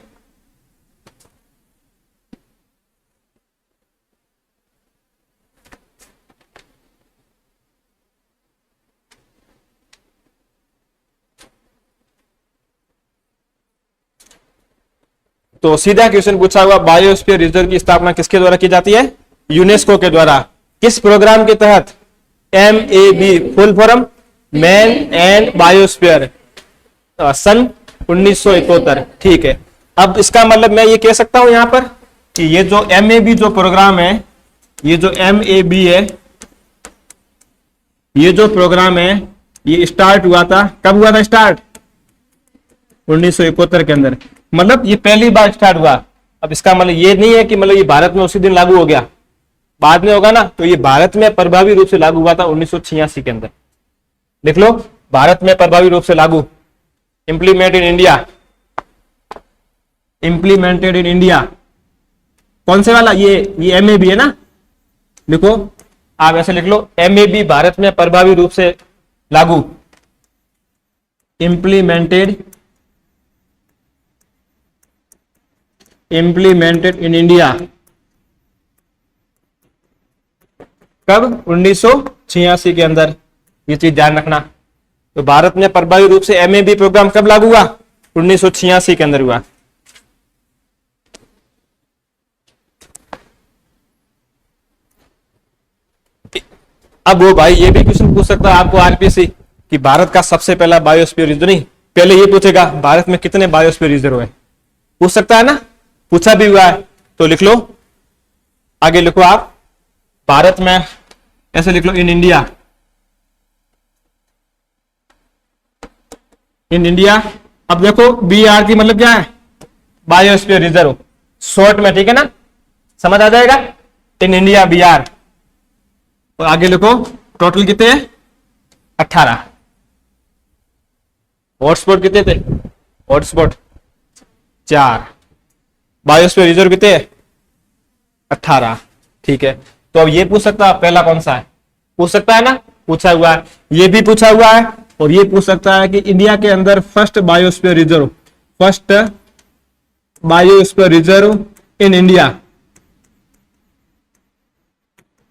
तो सीधा क्वेश्चन पूछा हुआ, बायोस्फीयर रिजर्व की स्थापना किसके द्वारा की जाती है? यूनेस्को के द्वारा। किस प्रोग्राम के तहत? MAB, full form man and biosphere, सन 1971। ठीक है, अब इसका मतलब मैं ये कह सकता हूं यहां पर कि ये जो MAB जो प्रोग्राम है, ये जो MAB है, ये जो प्रोग्राम है, ये स्टार्ट हुआ था, कब हुआ था स्टार्ट? 1971 के अंदर। मतलब ये पहली बार स्टार्ट हुआ। अब इसका मतलब ये नहीं है कि मतलब ये भारत में उसी दिन लागू हो गया, बाद में होगा ना। तो ये भारत में प्रभावी रूप से लागू हुआ था 1986 के अंदर। लिख लो, भारत में प्रभावी रूप से लागू, implemented in India, implemented in India. कौन से वाला? ये MAB है ना। लिखो, आप ऐसे लिख लो, MAB भारत में प्रभावी रूप से लागू, इंप्लीमेंटेड इन इंडिया, कब? 1986 के अंदर। ये चीज ध्यान रखना। तो भारत में प्रभावी रूप से MAB प्रोग्राम कब लागू हुआ? 1986 के अंदर हुआ। अब वो भाई ये भी क्वेश्चन पूछ सकता है आपको RPC कि भारत का सबसे पहला बायोस्फीयर रिजर्व, नहीं, पहले ये पूछेगा भारत में कितने बायोस्फीयर रिजर्व है, पूछ सकता है ना, पूछा भी हुआ है। तो लिख लो, आगे लिखो आप, भारत में, ऐसे लिख लो, इन इंडिया, इन इंडिया। अब देखो BRT मतलब क्या है? बायोस्फीयर रिजर्व, शॉर्ट में, ठीक है ना, समझ आ जाएगा। इन इंडिया BR, और आगे लिखो टोटल कितने हैं? 18। हॉटस्पॉट कितने थे? हॉटस्पॉट 4, बायोस्फीयर रिजर्व कितने? 18। ठीक है, तो अब ये पूछ सकता है पहला कौन सा है? पूछ सकता है ना, पूछा हुआ है। ये भी पूछा हुआ है, और ये पूछ सकता है कि इंडिया के अंदर first biosphere reserve, first biosphere reserve in India,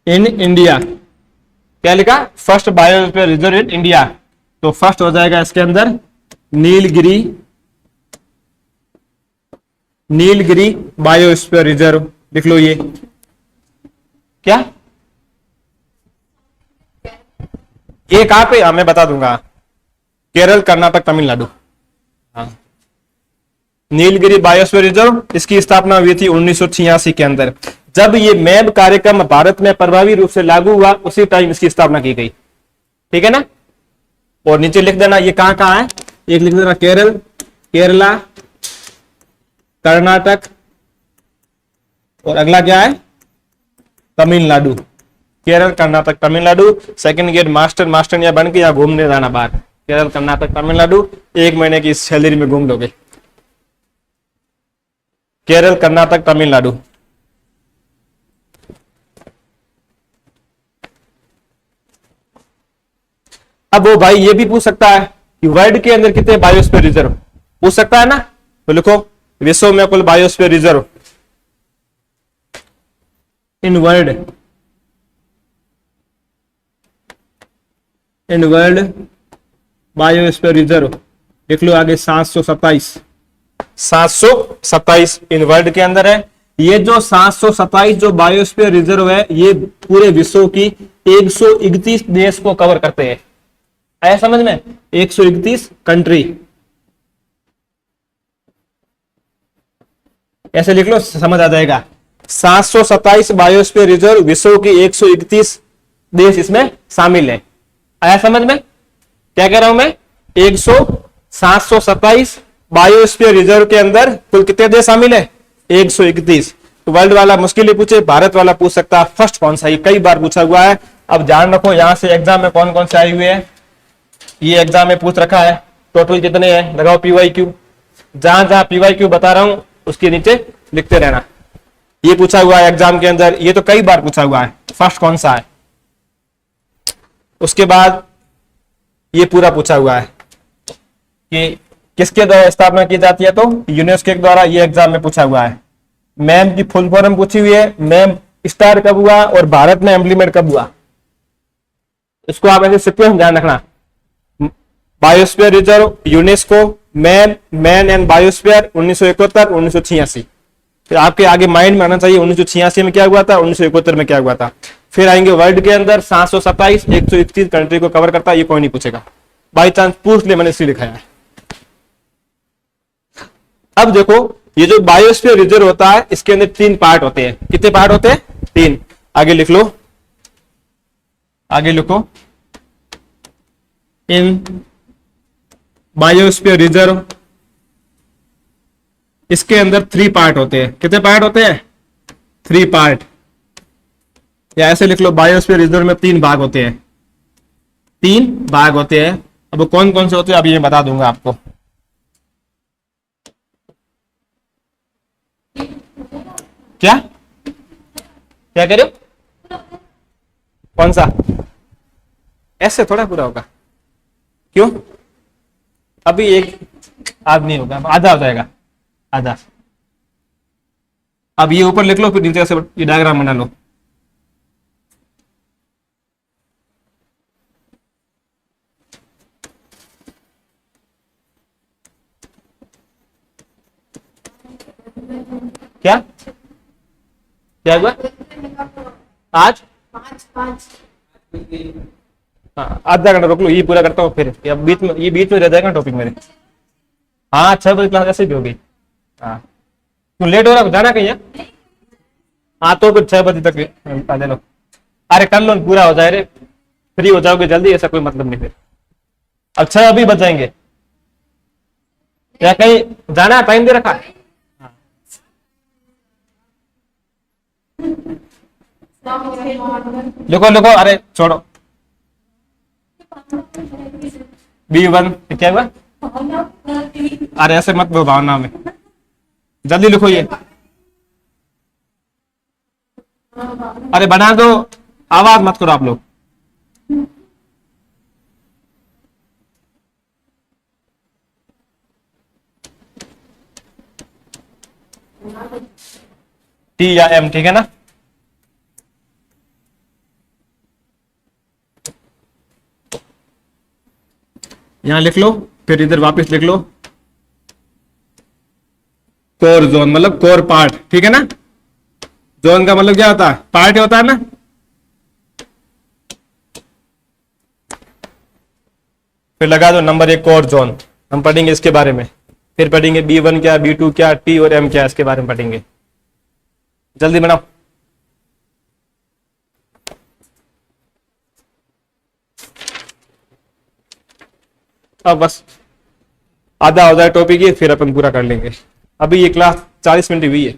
in India, क्या लिखा? First biosphere reserve in India. तो फर्स्ट हो जाएगा इसके अंदर नीलगिरी, नीलगिरी बायोस्फीयर रिजर्व। लिख लो ये, क्या ये कहां पे? मैं बता दूंगा, केरल, कर्नाटक, तमिलनाडु। हाँ, नीलगिरी बायोस्फीयर रिजर्व, इसकी स्थापना हुई थी 1986 के अंदर। जब ये मैब कार्यक्रम भारत में प्रभावी रूप से लागू हुआ, उसी टाइम इसकी स्थापना की गई। ठीक है ना। और नीचे लिख देना ये कहां कहां है, एक लिख देना केरल, केरला, कर्नाटक, और अगला क्या है? Tamil Nadu. Kerala, Karnataka, Tamil Nadu. Second gate master या बन के यहाँ घूमने जाना बाहर, केरल, कर्नाटक, तमिलनाडु, 1 महीने की सैलरी में घूम लोगे। केरल, कर्नाटक, तमिलनाडु। अब वो भाई ये भी पूछ सकता है कि वर्ल्ड के अंदर कितने बायोस्फीयर रिजर्व, पूछ सकता है ना। तो लिखो विश्व में कुल biosphere reserve in world biosphere reserve, लिख लो आगे 727, 727 इन वर्ल्ड के अंदर है। ये जो 727 जो बायोस्फीयर रिजर्व है ये पूरे विश्व की 131 देश को कवर करते हैं। आया समझ में, 131 कंट्री, ऐसे लिख लो समझ आ जाएगा। 727 बायोस्फीयर रिजर्व, विश्व की 131 देश इसमें शामिल है। आया समझ में, क्या कह रहा हूं मैं, 727 बायोस्फीयर रिजर्व के अंदर कुल कितने देश शामिल है, 131। तो वर्ल्ड वाला मुश्किल ही पूछे, भारत वाला पूछ सकता है फर्स्ट कौन सा, ये कई बार पूछा हुआ है। अब ध्यान रखो यहां से एग्जाम में कौन कौन से आए हुए हैं, ये एग्जाम में पूछ रखा है। टोटल कितने हैं, लगाओ PYQ, जहां जहां PYQ बता रहा हूं उसके नीचे लिखते रहना। ये पूछा हुआ है एग्जाम के अंदर, ये तो कई बार पूछा हुआ है, फर्स्ट कौन सा है। उसके बाद ये पूरा पूछा हुआ है कि किसके द्वारा स्थापना की जाती है, तो यूनेस्को के द्वारा, ये एग्जाम में पूछा हुआ है। मैम की फुल फॉर्म पूछी हुई है, मैम स्टार कब हुआ और भारत में इम्प्लीमेंट कब हुआ, इसको आप ऐसे सीक्वेंस ध्यान रखना। Biosphere reserve, UNESCO, man and biosphere 1971, 1986। फिर आपके आगे माइंड में आना चाहिए 1986 में क्या हुआ था, 1971 में क्या हुआ था। फिर आएंगे वर्ल्ड के अंदर 727, 131 कंट्री को कवर करता है, ये कोई नहीं पूछेगा, बाई चांस पूछ ले मैंने इसलिए लिखाया है। अब देखो ये जो बायोस्फीयर रिजर्व होता है इसके अंदर 3 पार्ट होते हैं। कितने पार्ट होते हैं, 3। आगे लिख लो, आगे लिखो, इन बायोस्फीयर रिजर्व इसके अंदर 3 पार्ट होते हैं। कितने पार्ट होते हैं, 3 पार्ट, या ऐसे लिख लो बायोस्फीयर रिजर्व में 3 भाग होते हैं, 3 भाग होते हैं। अब कौन कौन से होते हैं अभी ये बता दूंगा आपको। क्या क्या कह रहे हो, कौन सा, ऐसे थोड़ा पूरा होगा, क्यों, अभी एक आधा नहीं होगा, आधा हो जाएगा, आधा। अब ये ऊपर लिख लो, फिर नीचे से ये डायग्राम बना लो। क्या क्या हुआ आज, हाँ आधा घंटा रोक लो, ये पूरा करता हूँ फिर, या बीच में, ये बीच में रह जाएगा टॉपिक मेरे। हाँ 6 बजे क्लास ऐसे भी हो गई। हाँ तुम लेट हो रहा, जाना कहीं है, हाँ तो फिर 6 बजे तक आ जाओ। अरे कर लो पूरा हो जाए रे, फ्री हो जाओगे जल्दी, ऐसा कोई मतलब नहीं फिर। अब 6 अभी बच जाएंगे, या कहीं जाना, टाइम दे रखा है। लिखो लिखो, अरे छोड़ो, B1 क्या हुआ, अरे ऐसे मत लो भावना में, जल्दी लिखो ये, अरे बना दो, आवाज मत करो आप लोग। T या M, ठीक है ना। यहां लिख लो, फिर इधर वापस लिख लो, कोर जोन मतलब कोर पार्ट, ठीक है ना। जोन का मतलब क्या होता है, पार्ट होता है ना। फिर लगा दो नंबर 1 कोर जोन, हम पढ़ेंगे इसके बारे में। फिर पढ़ेंगे B1 क्या, B2 क्या, T और M क्या, इसके बारे में पढ़ेंगे। जल्दी बनाओ। अब बस आधा हो जाए टॉपिक ये, फिर अपन पूरा कर लेंगे। अभी ये क्लास 40 मिनट हुई है।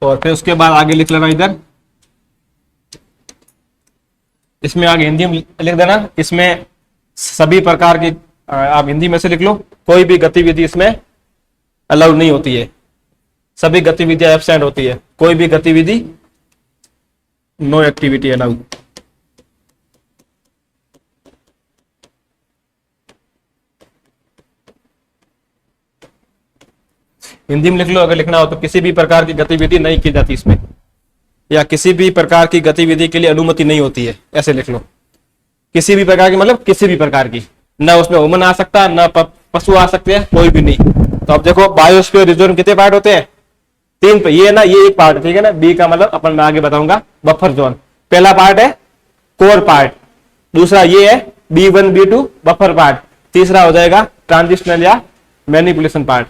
और फिर उसके बाद आगे लिख लेना इधर, इसमें आगे हिंदी में लिख देना, इसमें सभी प्रकार की, आप हिंदी में से लिख लो, कोई भी गतिविधि इसमें अलाउ नहीं होती है, सभी गतिविधियां एब्सेंट होती है, कोई भी गतिविधि, नो एक्टिविटी अलाउ। हिंदी में लिख लो अगर लिखना हो तो, किसी भी प्रकार की गतिविधि नहीं की जाती इसमें, या किसी भी प्रकार की गतिविधि के लिए अनुमति नहीं होती है, ऐसे लिख लो। किसी भी प्रकार की मतलब किसी भी प्रकार की, ना उसमें वुमन आ सकता, ना पशु आ सकते हैं, कोई भी नहीं। तो अब देखो बायोस्फीयर रिजर्व कितने पार्ट होते हैं? 3 पे, ये ना ये एक पार्ट, ठीक है ना। बी का मतलब अपन मैं आगे बताऊंगा, बफर जोन। पहला पार्ट है कोर पार्ट, दूसरा ये है B1 B2 बफर पार्ट, तीसरा हो जाएगा ट्रांजिशनल या मैनिपुलेशन पार्ट।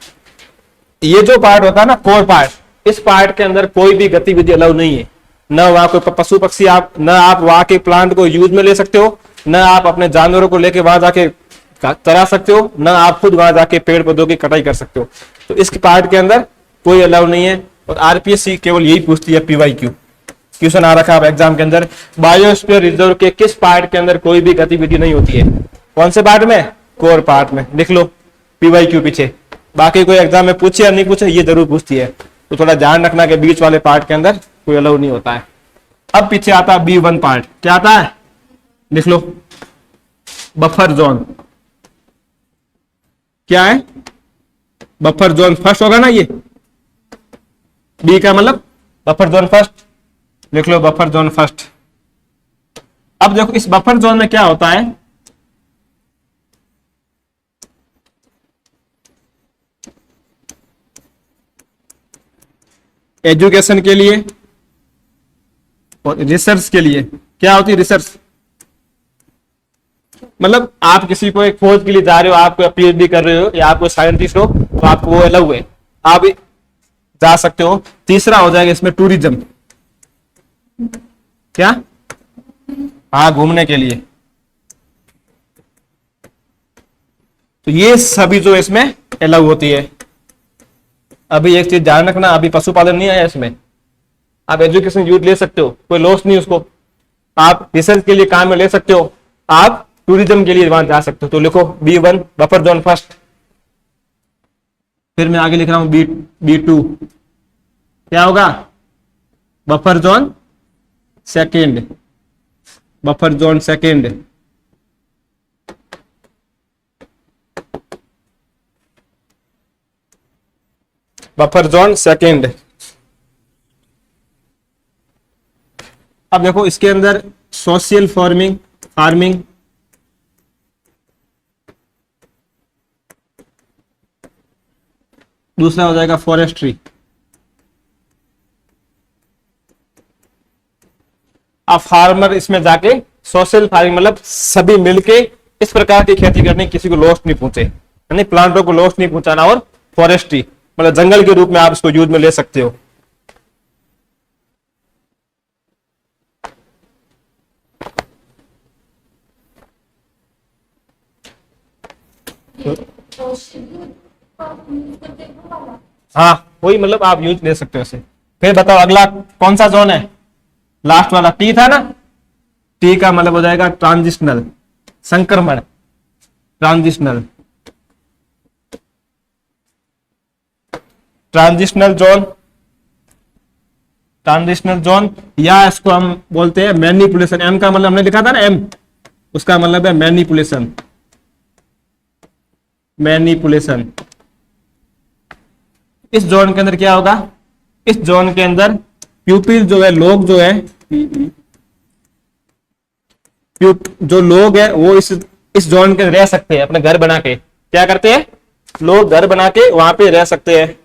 ये जो पार्ट होता है ना कोर पार्ट, इस पार्ट के अंदर कोई भी गतिविधि अलाउ नहीं है, न वहां कोई पशु पक्षी, आप न आप वहां के प्लांट को यूज में ले सकते हो, न आप अपने जानवरों को लेके वहां जाके चरा सकते हो, न आप खुद वहां जाके पेड़ पौधों की कटाई कर सकते हो। तो इस पार्ट के अंदर कोई अलाउ नहीं है। और आरपीएससी केवल यही पूछती है, PYQ क्वेश्चन आ रखा है एग्जाम के अंदर, बायोस्फीयर रिजर्व के किस पार्ट के अंदर कोई भी गतिविधि नहीं होती है? कौन से पार्ट में? कोर पार्ट में। लिख लो PYQ पीछे। बाकी कोई एग्जाम में पूछे या नहीं पूछे, ये जरूर पूछती है, तो थोड़ा ध्यान रखना कि बीच वाले पार्ट के अंदर कोई अलाउ नहीं होता है। अब पीछे आता है B1 पार्ट, क्या आता है? लिख लो बफर जोन। क्या है? बफर जोन फर्स्ट होगा ना, ये बी का मतलब बफर जोन फर्स्ट, लिख लो बफर जोन फर्स्ट। अब देखो इस बफर जोन में क्या होता है, एजुकेशन के लिए और रिसर्च के लिए। क्या होती है रिसर्च? मतलब आप किसी को एक खोज के लिए जा रहे हो, आप PhD कर रहे हो या आप कोई साइंटिस्ट हो, तो आपको वो अलाउ है, आप जा सकते हो। तीसरा हो जाएगा इसमें टूरिज्म। क्या? हाँ, घूमने के लिए। तो ये सभी जो इसमें अलाउ होती है। अभी एक चीज ध्यान रखना, अभी पशुपालन नहीं आया इसमें। आप एजुकेशन यूज ले सकते हो, कोई लॉस नहीं उसको, आप रिसर्च के लिए काम में ले सकते हो, आप टूरिज्म के लिए वहां जा सकते हो। तो लिखो B1 बफर जोन फर्स्ट, फिर मैं आगे लिख रहा हूं B2, क्या होगा? Buffer zone second, buffer zone second. Buffer zone second. अब देखो इसके अंदर सोशल फार्मिंग, दूसरा हो जाएगा फॉरेस्ट्री। अब फार्मर इसमें जाके सोशल फार्मिंग मतलब सभी मिलके इस प्रकार की खेती करने, किसी को लॉस नहीं पहुंचे, यानी प्लांटों को लॉस नहीं पहुंचाना। और फॉरेस्ट्री मतलब जंगल के रूप में आप इसको यूज में ले सकते हो। हाँ वही, मतलब आप यूज ले सकते हो इसे। फिर बताओ अगला कौन सा जोन है? लास्ट वाला T था ना, T का मतलब हो जाएगा ट्रांजिशनल, संक्रमण, ट्रांजिशनल जोन, या इसको हम बोलते हैं मैनिपुलेशन। M का मतलब हमने लिखा था ना, M उसका मतलब है मैनिपुलेशन। इस जोन के अंदर क्या होगा? इस जोन के अंदर प्यूपिल जो है, लोग जो है, जो लोग है वो इस जोन के रह सकते हैं, अपने घर बना के। क्या करते हैं लोग? घर बना के वहां पे रह सकते हैं।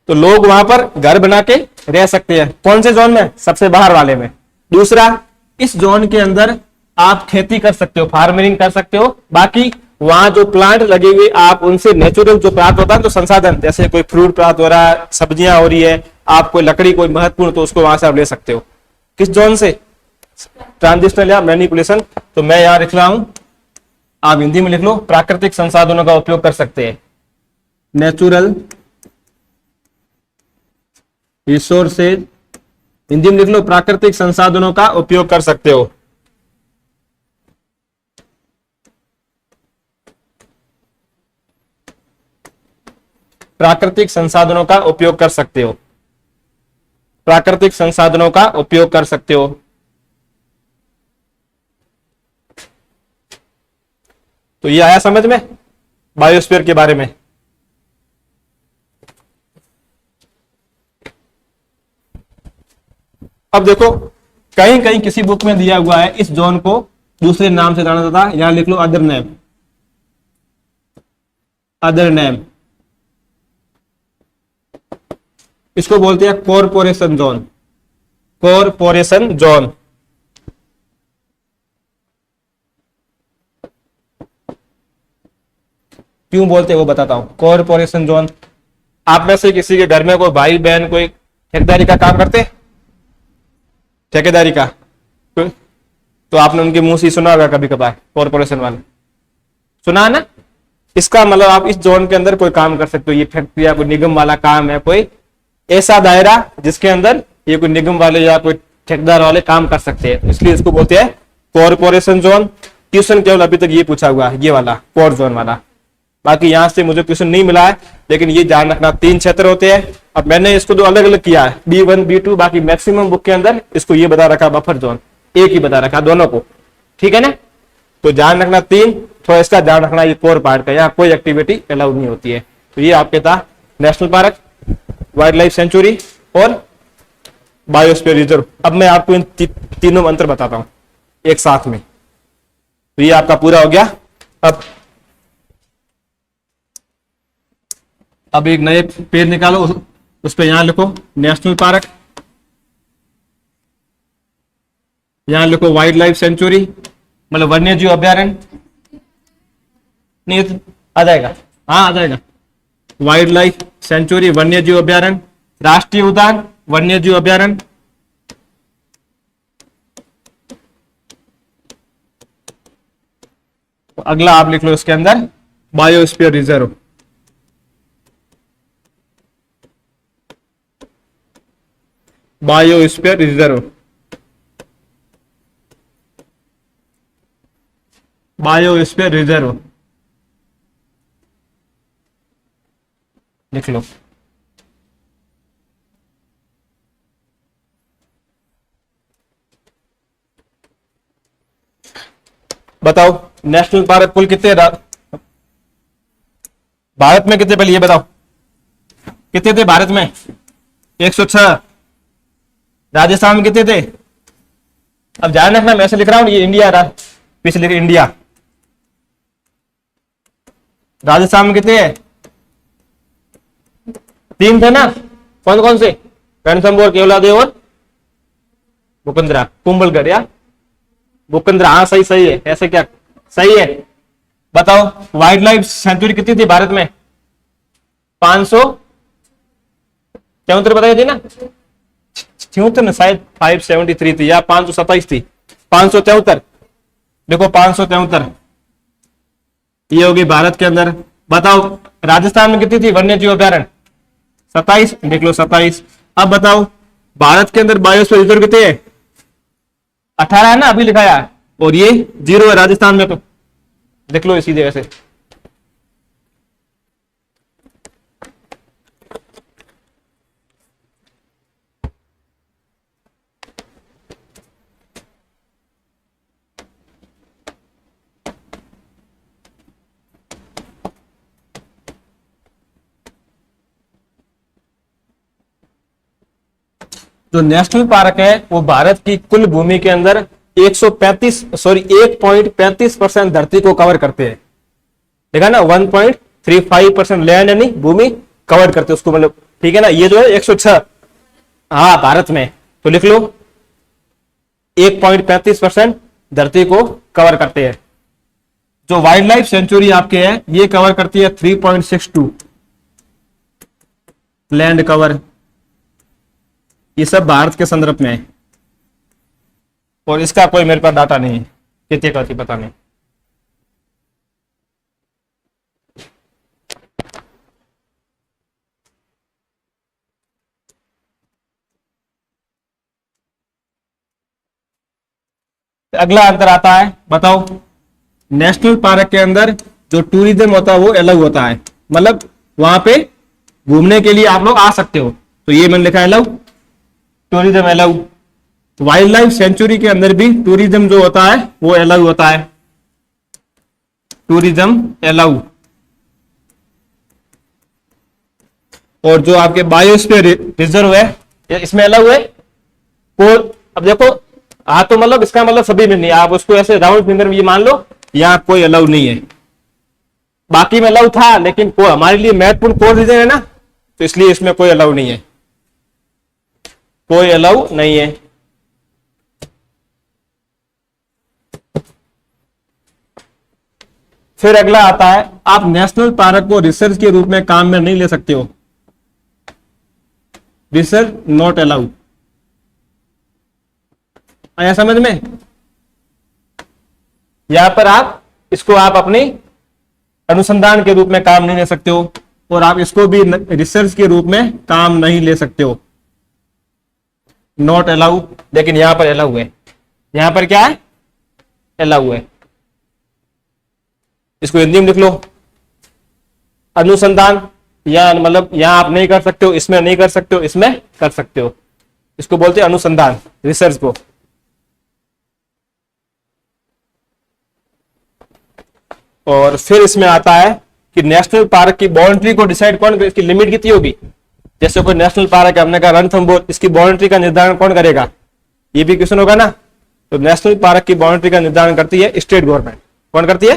तो लोग वहां पर घर बना के रह सकते हैं। कौन से जोन में? सबसे बाहर वाले में। दूसरा, इस जोन के अंदर आप खेती कर सकते हो, फार्मिंग कर सकते हो। बाकी वहां जो प्लांट लगे हुए, आप उनसे नेचुरल जो प्राप्त होता है, तो संसाधन जैसे कोई फ्रूट प्राप्त हो रहा है, सब्जियां हो रही है, आप कोई लकड़ी कोई महत्वपूर्ण, तो उसको वहां से आप ले सकते हो। किस जोन से? ट्रांजिशनल या मैनिपुलेशन। तो मैं यहां लिख रहा हूं, आप हिंदी में लिख लो, प्राकृतिक संसाधनों का उपयोग कर सकते हैं, नेचुरल रिसोर्सेज हिंदी में लिख लो, प्राकृतिक संसाधनों का उपयोग कर सकते हो। प्राकृतिक संसाधनों का उपयोग कर सकते हो। प्राकृतिक संसाधनों का उपयोग कर सकते हो। तो ये आया समझ में बायोस्फीयर के बारे में। अब देखो, कहीं कहीं किसी बुक में दिया हुआ है इस जोन को दूसरे नाम से जाना जाता है। यहां लिख लो अदर नेम। अदर नेम, इसको बोलते हैं कॉरपोरेशन जोन। Corporation zone. क्यों बोलते हैं वो बताता हूं। कॉरपोरेशन जोन, आप में से किसी के घर में कोई भाई बहन कोई ठेकेदारी का काम करते, ठेकेदारी का, तो आपने उनके मुंह से सुना होगा कभी कभार, कॉरपोरेशन वाले, सुना है ना। इसका मतलब आप इस जोन के अंदर कोई काम कर सकते हो। ये फैक्ट्री या कोई निगम वाला काम है, कोई ऐसा दायरा जिसके अंदर ये कोई निगम वाले या कोई ठेकेदार वाले काम कर सकते हैं, इसलिए इसको बोलते हैं कॉरपोरेशन जोन। ट्यूशन केवल अभी तक ये पूछा हुआ है, ये वाला कोर जोन वाला। बाकी यहां से मुझे क्वेश्चन नहीं मिला है, लेकिन ये ध्यान रखना 3 क्षेत्र होते हैं। अब मैंने इसको दो अलग अलग किया है, B1 B2, बाकी मैक्सिमम बुक के अंदर इसको ये बता रखा बफर जोन, एक ही बता रखा दोनों को, ठीक है ना। तो ध्यान रखना 3, थोड़ा इसका ध्यान रखना, ये कोर पार्ट का, यहाँ कोई एक्टिविटी अलाउड नहीं होती है। तो ये आपके था national park, wild life sanctuary और बायोस्फीयर रिजर्व। अब मैं आपको इन तीनों मंत्र बताता हूं एक साथ में। तो ये आपका पूरा हो गया। अब एक नए पेज निकालो, उस पे यहां लिखो नेशनल पार्क, यहां लिखो वाइल्ड लाइफ सेंचुरी, मतलब वन्य जीव अभ्यारण्य। नहीं आ जाएगा, हाँ आ जाएगा। वाइल्ड लाइफ सेंचुरी, वन्य जीव अभ्यारण्य, राष्ट्रीय उद्यान, वन्य जीव अभ्यारण्य, अगला आप लिख लो इसके अंदर biosphere reserve. Biosphere reserve, biosphere reserve लिख लो। बताओ नेशनल पार्क कुल कितने भारत में कितने, पहले ये बताओ कितने थे भारत में। 106। राजस्थान में कितने थे। अब ध्यान रखना मैं ऐसे लिख रहा हूं, ये इंडिया रहा, पीछे लिख इंडिया। राजस्थान में कितने हैं, 3 थे ना। कौन कौन से, रणथंभौर, केवलादेव और मुकुंदरा, कुंभलगढ़ या मुकुंदरा। हाँ सही, सही है, ऐसे क्या सही है। बताओ वाइल्ड लाइफ सेंचुरी कितनी थी भारत में, 573 बताई थी ना, 76 ना शायद, 573 थी या 527 थी, 573। देखो 573 ये होगी भारत के अंदर। बताओ राजस्थान में कितनी थी वन्य जीव अभ्यारण्य, 27, देख लो 27। अब बताओ भारत के अंदर बायोस्फीयर रिजर्व कितने हैं, 18 है ना अभी लिखाया है, और ये 0 है राजस्थान में। तो देख लो इसी जगह से। जो नेशनल पार्क है वो भारत की कुल भूमि के अंदर 1.35% धरती को कवर करते हैं। देखा ना, 1.35% लैंड यानी भूमि कवर करते हैं उसको, मतलब ठीक है ना। ये जो है 106, हाँ भारत में। तो लिख लो 1.35% धरती को कवर करते हैं। जो वाइल्ड लाइफ सेंचुरी आपके है ये कवर करती है 3.62 लैंड कवर। ये सब भारत के संदर्भ में है, और इसका कोई मेरे पास डाटा नहीं है कितने का थी, पता नहीं। अगला अंतर आता है, बताओ। नेशनल पार्क के अंदर जो टूरिज्म होता है वो अलग होता है, मतलब वहां पे घूमने के लिए आप लोग आ सकते हो, तो ये मैंने लिखा है allow, tourism allow. Wild life sanctuary के अंदर भी टूरिज्म जो होता है वो अलाउ होता है, टूरिज्म अलाउ। और जो आपके बायोस्फीयर रिजर्व है, इसमें अलाउ है। अब देखो, हाँ तो मतलब इसका मतलब सभी में नहीं, आप उसको ऐसे राउंड फिंगर में ये मान लो यहाँ कोई अलाउ नहीं है, बाकी में अलाउ था, लेकिन को हमारे लिए महत्वपूर्ण कोर रीजन है ना, तो इसलिए इसमें कोई अलाउ नहीं है, कोई अलाउ नहीं है। फिर अगला आता है, आप नेशनल पार्क को रिसर्च के रूप में काम में नहीं ले सकते हो, रिसर्च नॉट अलाउ। आया समझ में? यहां पर आप इसको आप अपनी अनुसंधान के रूप में काम नहीं ले सकते हो, और आप इसको भी रिसर्च के रूप में काम नहीं ले सकते हो, नॉट अलाउ। लेकिन यहां पर अलाउ है, यहां पर क्या है, अलाउ है। इसको हिंदी में लिख लो, अनुसंधान, या मतलब यहां आप नहीं कर सकते हो, इसमें नहीं कर सकते हो, इसमें कर सकते हो, इसको बोलते हैं अनुसंधान, रिसर्च को। और फिर इसमें आता है कि नेशनल पार्क की बाउंड्री को डिसाइड कौन करे, इसकी लिमिट कितनी होगी। जैसे कोई नेशनल पार्क है, हमने कहा रणथंभौर, इसकी बाउंड्री का निर्धारण कौन करेगा, ये भी क्वेश्चन होगा ना। तो नेशनल पार्क की बाउंड्री का निर्धारण करती है स्टेट गवर्नमेंट। कौन करती है,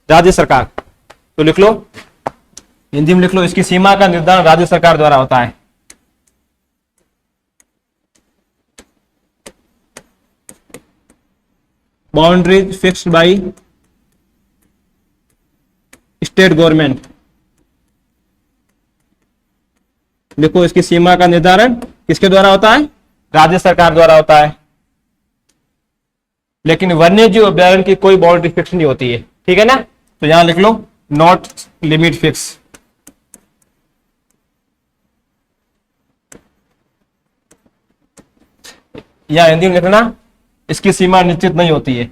राज्य सरकार। तो लिख लो, हिंदी में लिख लो, इसकी सीमा का निर्धारण राज्य सरकार द्वारा होता है। Boundaries fixed by state government. देखो, इसकी सीमा का निर्धारण किसके द्वारा होता है, राज्य सरकार द्वारा होता है। लेकिन वन्य जीव अभ्यारण्य की कोई बाउंड्री फिक्स नहीं होती है, ठीक है ना। तो यहां लिख लो, नॉट लिमिट फिक्स। या हिंदी में लिखना, इसकी सीमा निश्चित नहीं होती है।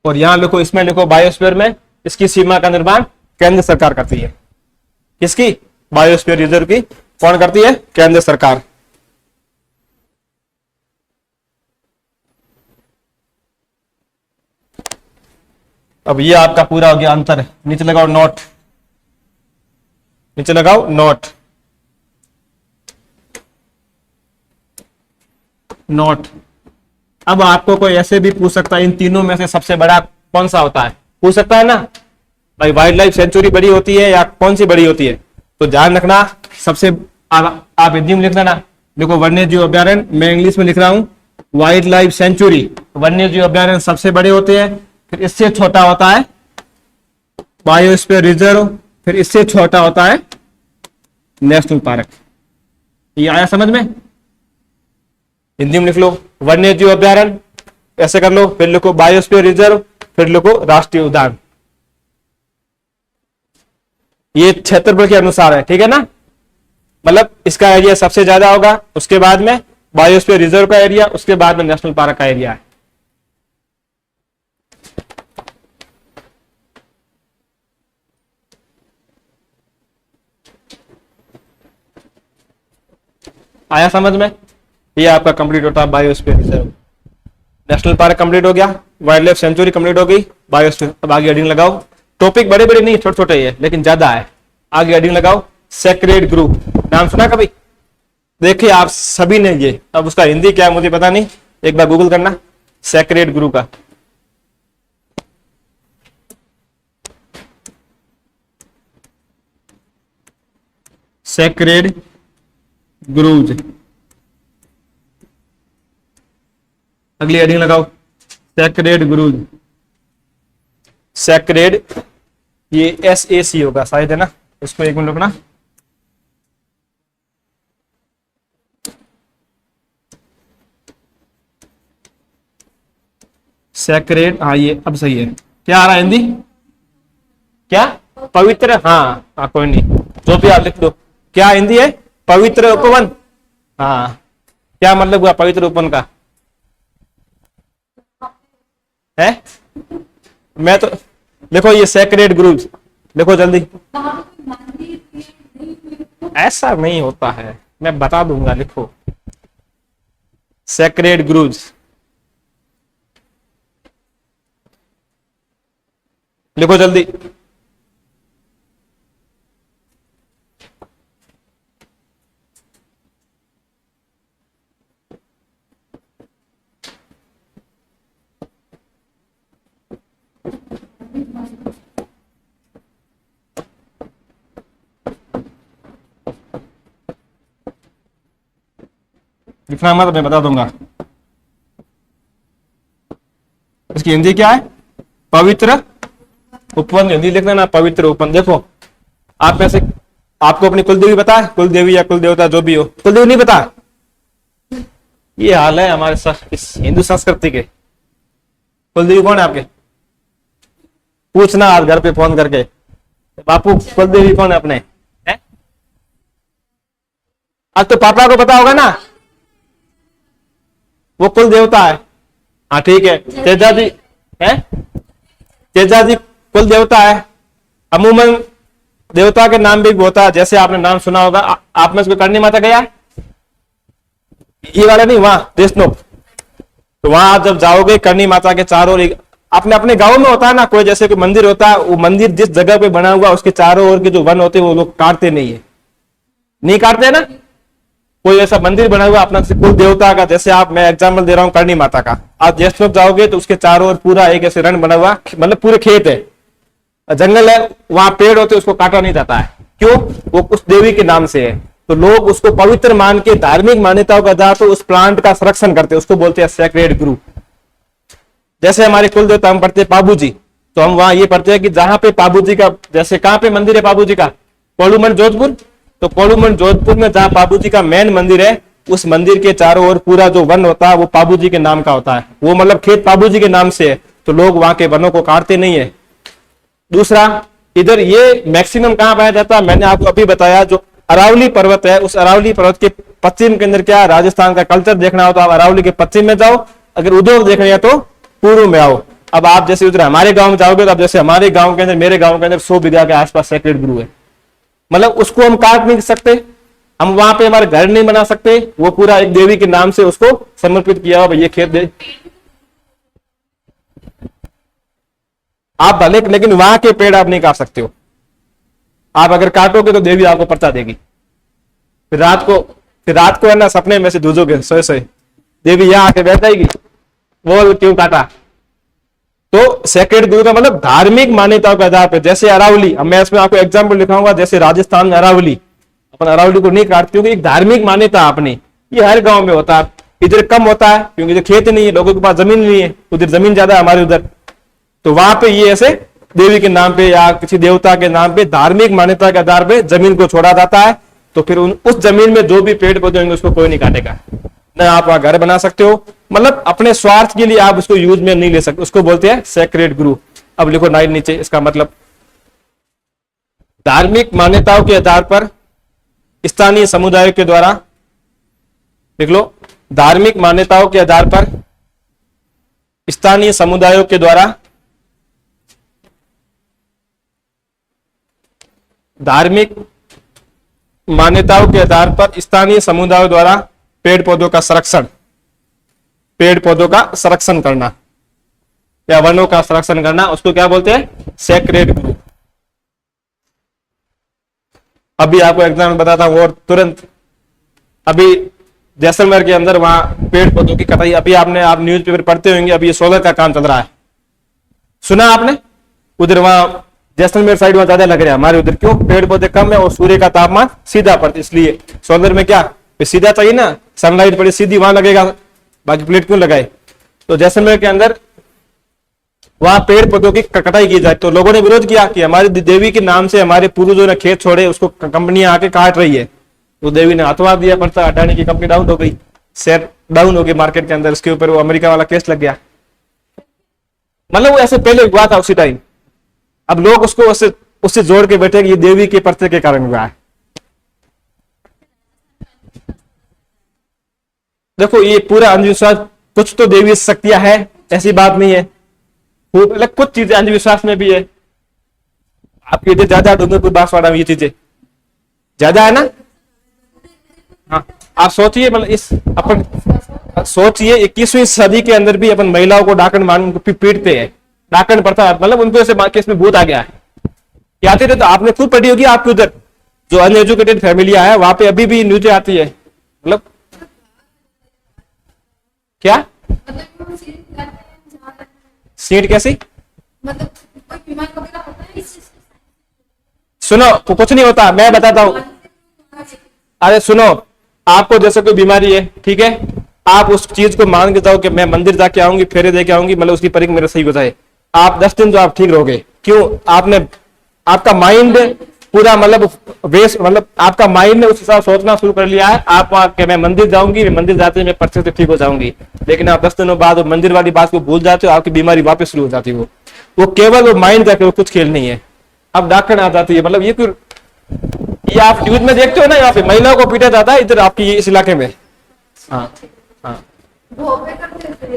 और यहां लिखो, इसमें लिखो, बायोस्फीयर में इसकी सीमा का निर्माण केंद्र सरकार करती है। किसकी, बायोस्फीयर रिजर्व की कौन करती है, केंद्र सरकार। अब ये आपका पूरा हो गया अंतर। नीचे लगाओ नोट, नीचे लगाओ नोट, नोट। अब आपको कोई ऐसे भी पूछ सकता है, इन तीनों में से सबसे बड़ा कौन सा होता है, पूछ सकता है ना भाई, वाइल्ड लाइफ सेंचुरी बड़ी होती है या कौन सी बड़ी होती है। तो ध्यान रखना, सबसे आप हिंदी में लिख देना। देखो, वन्य जीव अभ्यारण्य, मैं इंग्लिश में लिख रहा हूं, वाइल्ड लाइफ सेंचुरी, वन्य जीव अभ्यारण्य सबसे बड़े होते हैं। फिर इससे छोटा होता है बायोस्फीयर रिजर्व, फिर इससे छोटा होता है नेशनल पार्क। ये आया समझ में? हिंदी में लिख लो, वन्य जीव अभ्यारण्य, ऐसे कर लो, फिर लिखो बायोस्फीयर रिजर्व, फिर लिखो राष्ट्रीय उद्यान। ये क्षेत्रफल के अनुसार है, ठीक है ना। मतलब इसका एरिया सबसे ज्यादा होगा, उसके बाद में बायोस्फीयर रिजर्व का एरिया, उसके बाद में नेशनल पार्क का एरिया है। आया समझ में? ये आपका कंप्लीट होता है biosphere reserve. National park complete हो गया, वाइल्ड लाइफ सेंचुरी कंप्लीट हो गई, बायोस्फीयर। अब आगे हेडिंग लगाओ, टॉपिक बड़े बड़े नहीं, छोटे छोटे ही है, लेकिन ज्यादा है। आगे हेडिंग लगाओ, सेक्रेड ग्रुप। नाम सुना कभी? देखिए आप सभी ने ये, अब उसका हिंदी क्या है मुझे पता नहीं, एक बार गूगल करना सेक्रेड ग्रुप का। Sacred grooves. अगली हेडिंग लगाओ, सेक्रेड ग्रूव्स। सेक्रेड, ये SAC होगा शायद, है ना। इसको एक मिनट रुकना, सेक्रेड, हाँ ये अब सही है। क्या आ रहा है हिंदी? क्या? पवित्र, हाँ कोई नहीं, जो भी आप लिख दो। क्या हिंदी है? पवित्र उपवन। हाँ, क्या मतलब हुआ पवित्र उपवन का? है? मैं तो लिखो ये सेक्रेड ग्रूव्स, लिखो जल्दी। ऐसा नहीं होता है, मैं बता दूंगा, लिखो सेक्रेड ग्रूव्स, लिखो जल्दी। लिखना मत, मैं बता दूंगा। इसकी हिंदी क्या है? पवित्र उपवन। हिंदी लिखना ना, पवित्र उपवन। देखो आप में से आपको अपनी कुलदेवी पता है? कुलदेवी या कुलदेवता जो भी हो, कुलदेवी नहीं पता? ये हाल है हमारे साथ इस हिंदू संस्कृति के। कुलदेवी कौन है आपके? पूछना आज घर पे फोन करके, बापू कुलदेवी कौन है अपने? है? आज तो पापा को पता होगा ना, वो कुल देवता है। हाँ ठीक है, तेजा जी है, तेजा जी कुल देवता है। अमूमन देवता के नाम भी होता है, जैसे आपने नाम सुना होगा। आप में से करनी माता गया? ये वाला नहीं, वहां देशनोक। तो वहां आप जब जाओगे करनी माता के चारों ओर, अपने अपने गांव में होता है ना कोई, जैसे कोई मंदिर होता है, वो मंदिर जिस जगह पे बना हुआ उसके चारों ओर के जो वन होते हैं वो लोग काटते नहीं है, नहीं काटते ना। कोई ऐसा मंदिर बना हुआ अपना कुल देवता का, जैसे आप, मैं एग्जांपल दे रहा हूँ करनी माता का, आप जैसलोक जाओगे तो उसके चारों ओर पूरा एक ऐसे रण बना हुआ, मतलब पूरे खेत है, जंगल है, वहां पेड़ होते उसको काटा नहीं जाता है। क्यों? वो उस देवी के नाम से है। तो लोग उसको पवित्र मान के धार्मिक मान्यताओं का आधार तो उस प्लांट का संरक्षण करते हैं, उसको बोलते हैं सेक्रेड ग्रुप। जैसे हमारे कुल देवता हम पढ़ते हैं पाबू जी, तो हम वहां ये पढ़ते हैं कि जहां पे पाबू जी का, जैसे कहां पे मंदिर है पाबू जी का? कोलूमन जोधपुर। तो कोलूमन जोधपुर में जहां पाबू जी का मेन मंदिर है, उस मंदिर के चारों ओर पूरा जो वन होता है वो पाबू जी के नाम का होता है, वो मतलब खेत पाबू जी के नाम से है। तो लोग वहां के वनों को काटते नहीं है। दूसरा, इधर ये मैक्सिमम कहां पाया जाता है? मैंने आपको अभी बताया, जो अरावली पर्वत है, उस अरावली पर्वत के पश्चिम के अंदर क्या है, राजस्थान का कल्चर देखना हो तो आप अरावली के पश्चिम में जाओ, अगर उद्योग देखना है तो पूर्व में आओ। अब आप जैसे उधर हमारे गांव में जाओगे तो अब जैसे हमारे गांव के अंदर, मेरे गांव के अंदर 100 बीघा के आसपास सेक्रेड ग्रुप है, मतलब उसको हम काट नहीं सकते, हम वहां पे हमारे घर नहीं बना सकते, वो पूरा एक देवी के नाम से उसको समर्पित किया हुआ, ये खेत दे आप भले, लेकिन वहां के पेड़ आप नहीं काट सकते हो। आप अगर काटोगे तो देवी आपको पर्चा देगी। फिर रात को है ना, सपने में से जूझोगे सोए सोए, देवी यहां आके बैठ जाएगी, बोल क्यों काटा। तो सेक्रेड ग्रुप का मतलब धार्मिक मान्यताओं के आधार पर, जैसे अरावली, अब मैं इसमें आपको एग्जाम्पल लिखाऊंगा, जैसे राजस्थान में अरावली, अपन अरावली को नहीं काटते क्योंकि एक धार्मिक मान्यता अपनी, ये हर गांव में होता है। इधर कम होता है क्योंकि इधर खेत नहीं है, लोगों के पास जमीन नहीं है, उधर जमीन ज्यादा है हमारे उधर। तो वहां पे ये ऐसे देवी के नाम पे या किसी देवता के नाम पे धार्मिक मान्यता के आधार पे जमीन को छोड़ा जाता है। तो फिर उस जमीन में जो भी पेड़ पौधे होंगे उसको कोई नहीं काटेगा, न आप वहां घर बना सकते हो, मतलब अपने स्वार्थ के लिए आप उसको यूज में नहीं ले सकते, उसको बोलते हैं सेक्रेड ग्रुप। अब लिखो नाइन नीचे, इसका मतलब धार्मिक मान्यताओं के आधार पर स्थानीय समुदायों के द्वारा, लिख लो, धार्मिक मान्यताओं के आधार पर स्थानीय समुदायों के द्वारा, धार्मिक मान्यताओं के आधार पर स्थानीय समुदायों द्वारा पेड़ पौधों का संरक्षण, पेड़ पौधों का संरक्षण करना या वनों का संरक्षण करना, उसको क्या बोलते हैं? Sacred group. अभी आपको एग्जाम्पल बताता हूं और तुरंत, अभी जैसलमेर के अंदर वहां पेड़ पौधों की कटाई, अभी आप न्यूज़पेपर पढ़ते होंगे, अभी ये सोलर का काम चल रहा है, सुना आपने? उधर वहां जैसलमेर साइड वहां ज्यादा लग रहा है, हमारे उधर क्यों? पेड़ पौधे कम है और सूर्य का तापमान सीधा पड़ता, इसलिए सोलर में क्या सीधा चाहिए ना, सनलाइट पड़े सीधी वहां लगेगा, बाकी प्लेट क्यों लगाए। तो जैसलमेर के अंदर वहां पेड़ पौधों की कटाई की जाए, तो लोगों ने विरोध किया कि हमारी देवी के नाम से हमारे पूर्वजों ने खेत छोड़े, उसको कंपनियां आके काट रही है। तो देवी ने हथवा दिया, पड़ता अडानी की कंपनी डाउन हो गई, शेयर डाउन हो गई मार्केट के अंदर, उसके ऊपर वो अमेरिका वाला केस लग गया। मतलब वो ऐसे पहले हुआ था उसी टाइम, अब लोग उसको उससे उससे जोड़ के बैठे कि ये देवी के पर्चे के कारण हुआ है। देखो ये पूरा अंधविश्वास, कुछ तो देवी शक्तियां है, ऐसी बात नहीं है, मतलब कुछ चीजें अंधविश्वास में भी है। आपकी इधर ज्यादा डूंगरपुर बांसवाड़ा में ये चीजें ज्यादा है ना। हाँ, आप सोचिए, मतलब इस अपन सोचिए 21वीं सदी के अंदर भी अपन महिलाओं को डाकन मान पीटते हैं, डाकन प्रथा, मतलब उनको ऐसे केस में भूत आ गया है। क्या आते थे तो आपने खुद पढ़ी होगी, आपके उधर जो अनएजुकेटेड फैमिलियां है वहां पे अभी भी न्यूज़ आती है, मतलब क्या सीट कैसी, सुनो कुछ नहीं होता, मैं बताता हूं। अरे सुनो, आपको जैसे कोई बीमारी है, ठीक है, आप उस चीज को मान के जाओ कि मैं मंदिर जाके आऊंगी, फेरे दे के आऊंगी, मतलब उसकी परिक्रमा मेरा सही हो जाए, आप 10 दिन तो आप ठीक रहोगे। क्यों? आपने, आपका माइंड पूरा मतलब वेस्ट, मतलब आपका माइंड ने उस हिसाब सोचना शुरू कर लिया है। आप वहां के मैं मंदिर जाऊंगी, मैं मंदिर जाते मैं पर्चे से ठीक हो जाऊंगी, लेकिन आप 10 दिनों बाद मंदिर वाली बात को भूल जाते हो, आपकी बीमारी वापस शुरू हो जाती है। वो केवल वो माइंड का कुछ खेल नहीं है। अब डॉक्टर आ जाती है, मतलब ये आप न्यूज में देखते हो ना, यहाँ पे महिलाओं को पीटा जाता है इधर आपकी इस इलाके में। हाँ हाँ,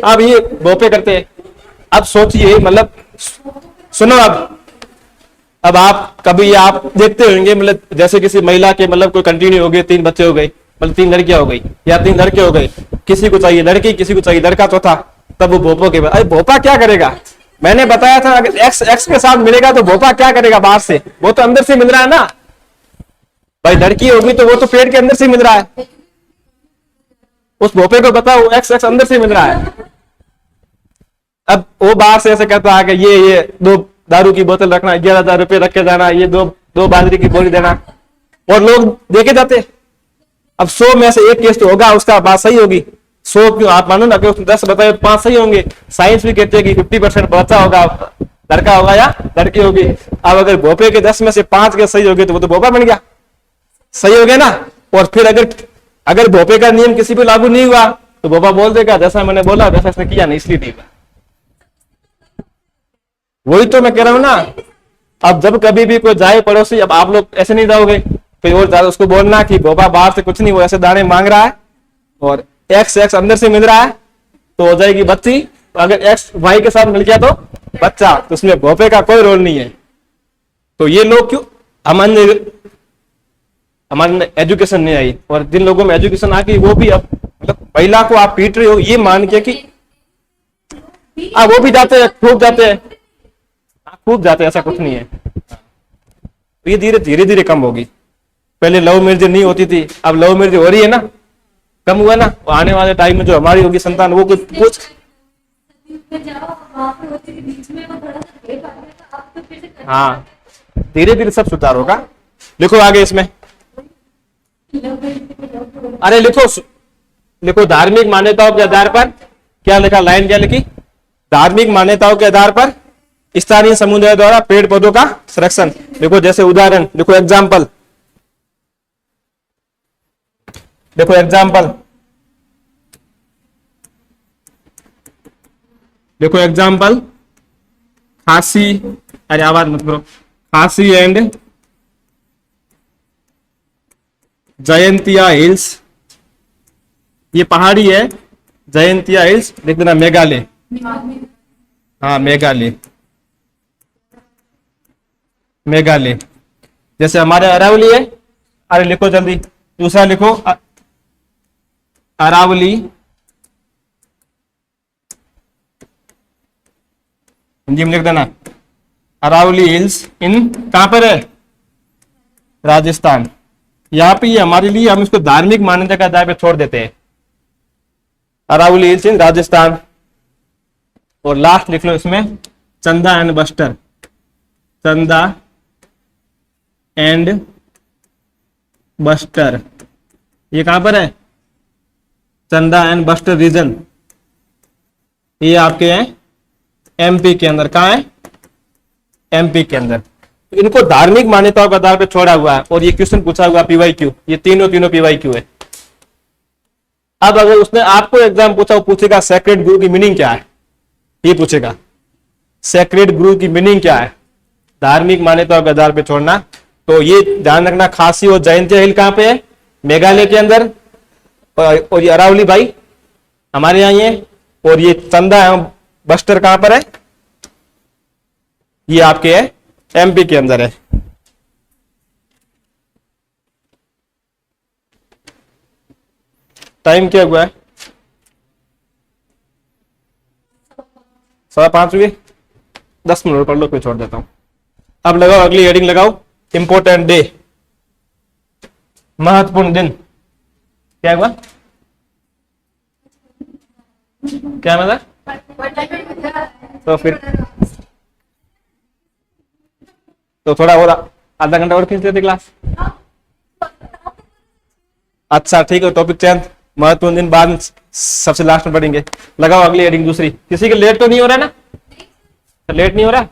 अब ये भोपे करते हैं। अब सोचिए, मतलब सुनो, अब आप कभी आप देखते होंगे, मतलब जैसे किसी महिला के मतलब कोई कंटिन्यू हो गए, 3 बच्चे हो गए, मतलब 3 लड़कियां हो गई या 3 लड़के हो गए, किसी को चाहिए लड़की, किसी को चाहिए लड़का, चौथा, तब वो भोपो के बाद, अरे भोपा क्या करेगा? मैंने बताया था अगर एक्स के साथ मिलेगा तो भोपा क्या करेगा बाहर से, वो तो अंदर से मिल रहा है ना भाई। लड़की होगी तो वो तो पेट के अंदर से मिल रहा है, उस भोपे को बताओ एक्स अंदर से मिल रहा है। अब वो बाहर से ऐसे कहता है कि ये 2 दारू की बोतल रखना, 11,000 रुपये रख के जाना, ये दो बाजरी की बोरी देना, और लोग देखे जाते। अब 100 में से 1 केस तो होगा उसका बात सही होगी, 100 क्यों आप मानो ना कि 10 बताए 5 सही होंगे। साइंस भी कहते हैं कि 50% बच्चा होगा, लड़का होगा या लड़की होगी। अब अगर भोपे के 10 में से 5 के सही हो गए तो वो तो भोपा बन गया, सही हो गया ना। और फिर अगर भोपे का नियम किसी पे लागू नहीं हुआ तो भोपा बोल देगा जैसा मैंने बोला वैसा इसने किया नहीं, इसलिए नहीं हुआ। वही तो मैं कह रहा हूं ना। अब जब कभी भी कोई जाए पड़ोसी, अब आप लोग ऐसे नहीं जाओगे, कोई और ज्यादा उसको बोलना कि भोपा बाहर से कुछ नहीं, वो ऐसे दाने मांग रहा है और एक्स अंदर से मिल रहा है, तो हो जाएगी बच्ची। अगर एक्स वाई के साथ मिल गया तो बच्चा, तो उसमें भोपे का कोई रोल नहीं है। तो ये लोग क्यों, हमारे एजुकेशन नहीं आई, और जिन लोगों में एजुकेशन आ गई वो भी अब मतलब महिला को आप पीट रहे हो ये मान के कि वो भी जाते हैं, खूब जाते हैं, खूब जाते हैं, ऐसा कुछ नहीं है। तो ये धीरे धीरे कम होगी। पहले लव मैरिज नहीं होती थी, अब लव मैरिज हो रही है ना, कम हुआ ना। आने वाले टाइम में जो हमारी होगी संतान, वो कुछ हाँ, धीरे धीरे सब सुधार होगा। लिखो आगे इसमें, अरे लिखो धार्मिक मान्यताओं के आधार पर, क्या लिखा, लाइन क्या लिखी, धार्मिक मान्यताओं के आधार पर स्थानीय समुदाय द्वारा पेड़ पौधों का संरक्षण। देखो जैसे उदाहरण, देखो एग्जाम्पल, देखो एग्जाम्पल, देखो एग्जाम्पल, खासी, अरे आवाज मत करो, खासी एंड जयंतिया हिल्स, ये पहाड़ी है, जयंतिया हिल्स लिख देना, मेघालय, हाँ मेघालय, मेघालय। जैसे हमारे अरावली है, अरे लिखो जल्दी, दूसरा लिखो अरावली, हिंदी में लिख देना, अरावली हिल्स इन कहां पर है, राजस्थान। यहाँ पे ये हमारे लिए, हम इसको धार्मिक मान्यता के आधार पर छोड़ देते हैं, अरावली हिल्स इन राजस्थान। और लास्ट लिख लो इसमें चंदा एंड बस्टर, चंदा एंड बस्टर, ये कहां पर है, चंदा एंड बस्टर रीजन, ये आपके हैं एमपी के अंदर। कहां है, एमपी के अंदर। इनको धार्मिक मान्यताओं के आधार पर छोड़ा हुआ है, और ये क्वेश्चन पूछा हुआ PYQ, ये तीनों PYQ है। अब अगर उसने आपको एग्जाम पूछा, वो पूछेगा सेक्रेड गुरु की मीनिंग क्या है, ये पूछेगा। सेक्रेड ग्रुव की मीनिंग क्या है? धार्मिक मान्यताओं के आधार पे छोड़ना। तो ये ध्यान रखना, खासी और जयंतिया हिल कहां पे है? मेघालय के अंदर। और ये अरावली भाई हमारे यहाँ ये, और ये चंदा एवं बस्तर कहां पर है? ये आपके है एमपी के अंदर है। टाइम क्या हुआ है? 5:15 हुए। 10 मिनट पढ़ लो, फिर छोड़ देता हूं। अब लगाओ अगली हेडिंग लगाओ, इंपोर्टेंट डे, महत्वपूर्ण दिन। क्या हुआ? क्या मतलब? तो फिर तो थोड़ा और आधा घंटा और खींच देते क्लास। अच्छा ठीक है, टॉपिक चेंज, महत्वपूर्ण दिन बाद में सबसे लास्ट में पढ़ेंगे। लगाओ अगली हेडिंग दूसरी। किसी के लेट तो नहीं हो रहा है ना? लेट नहीं हो रहा?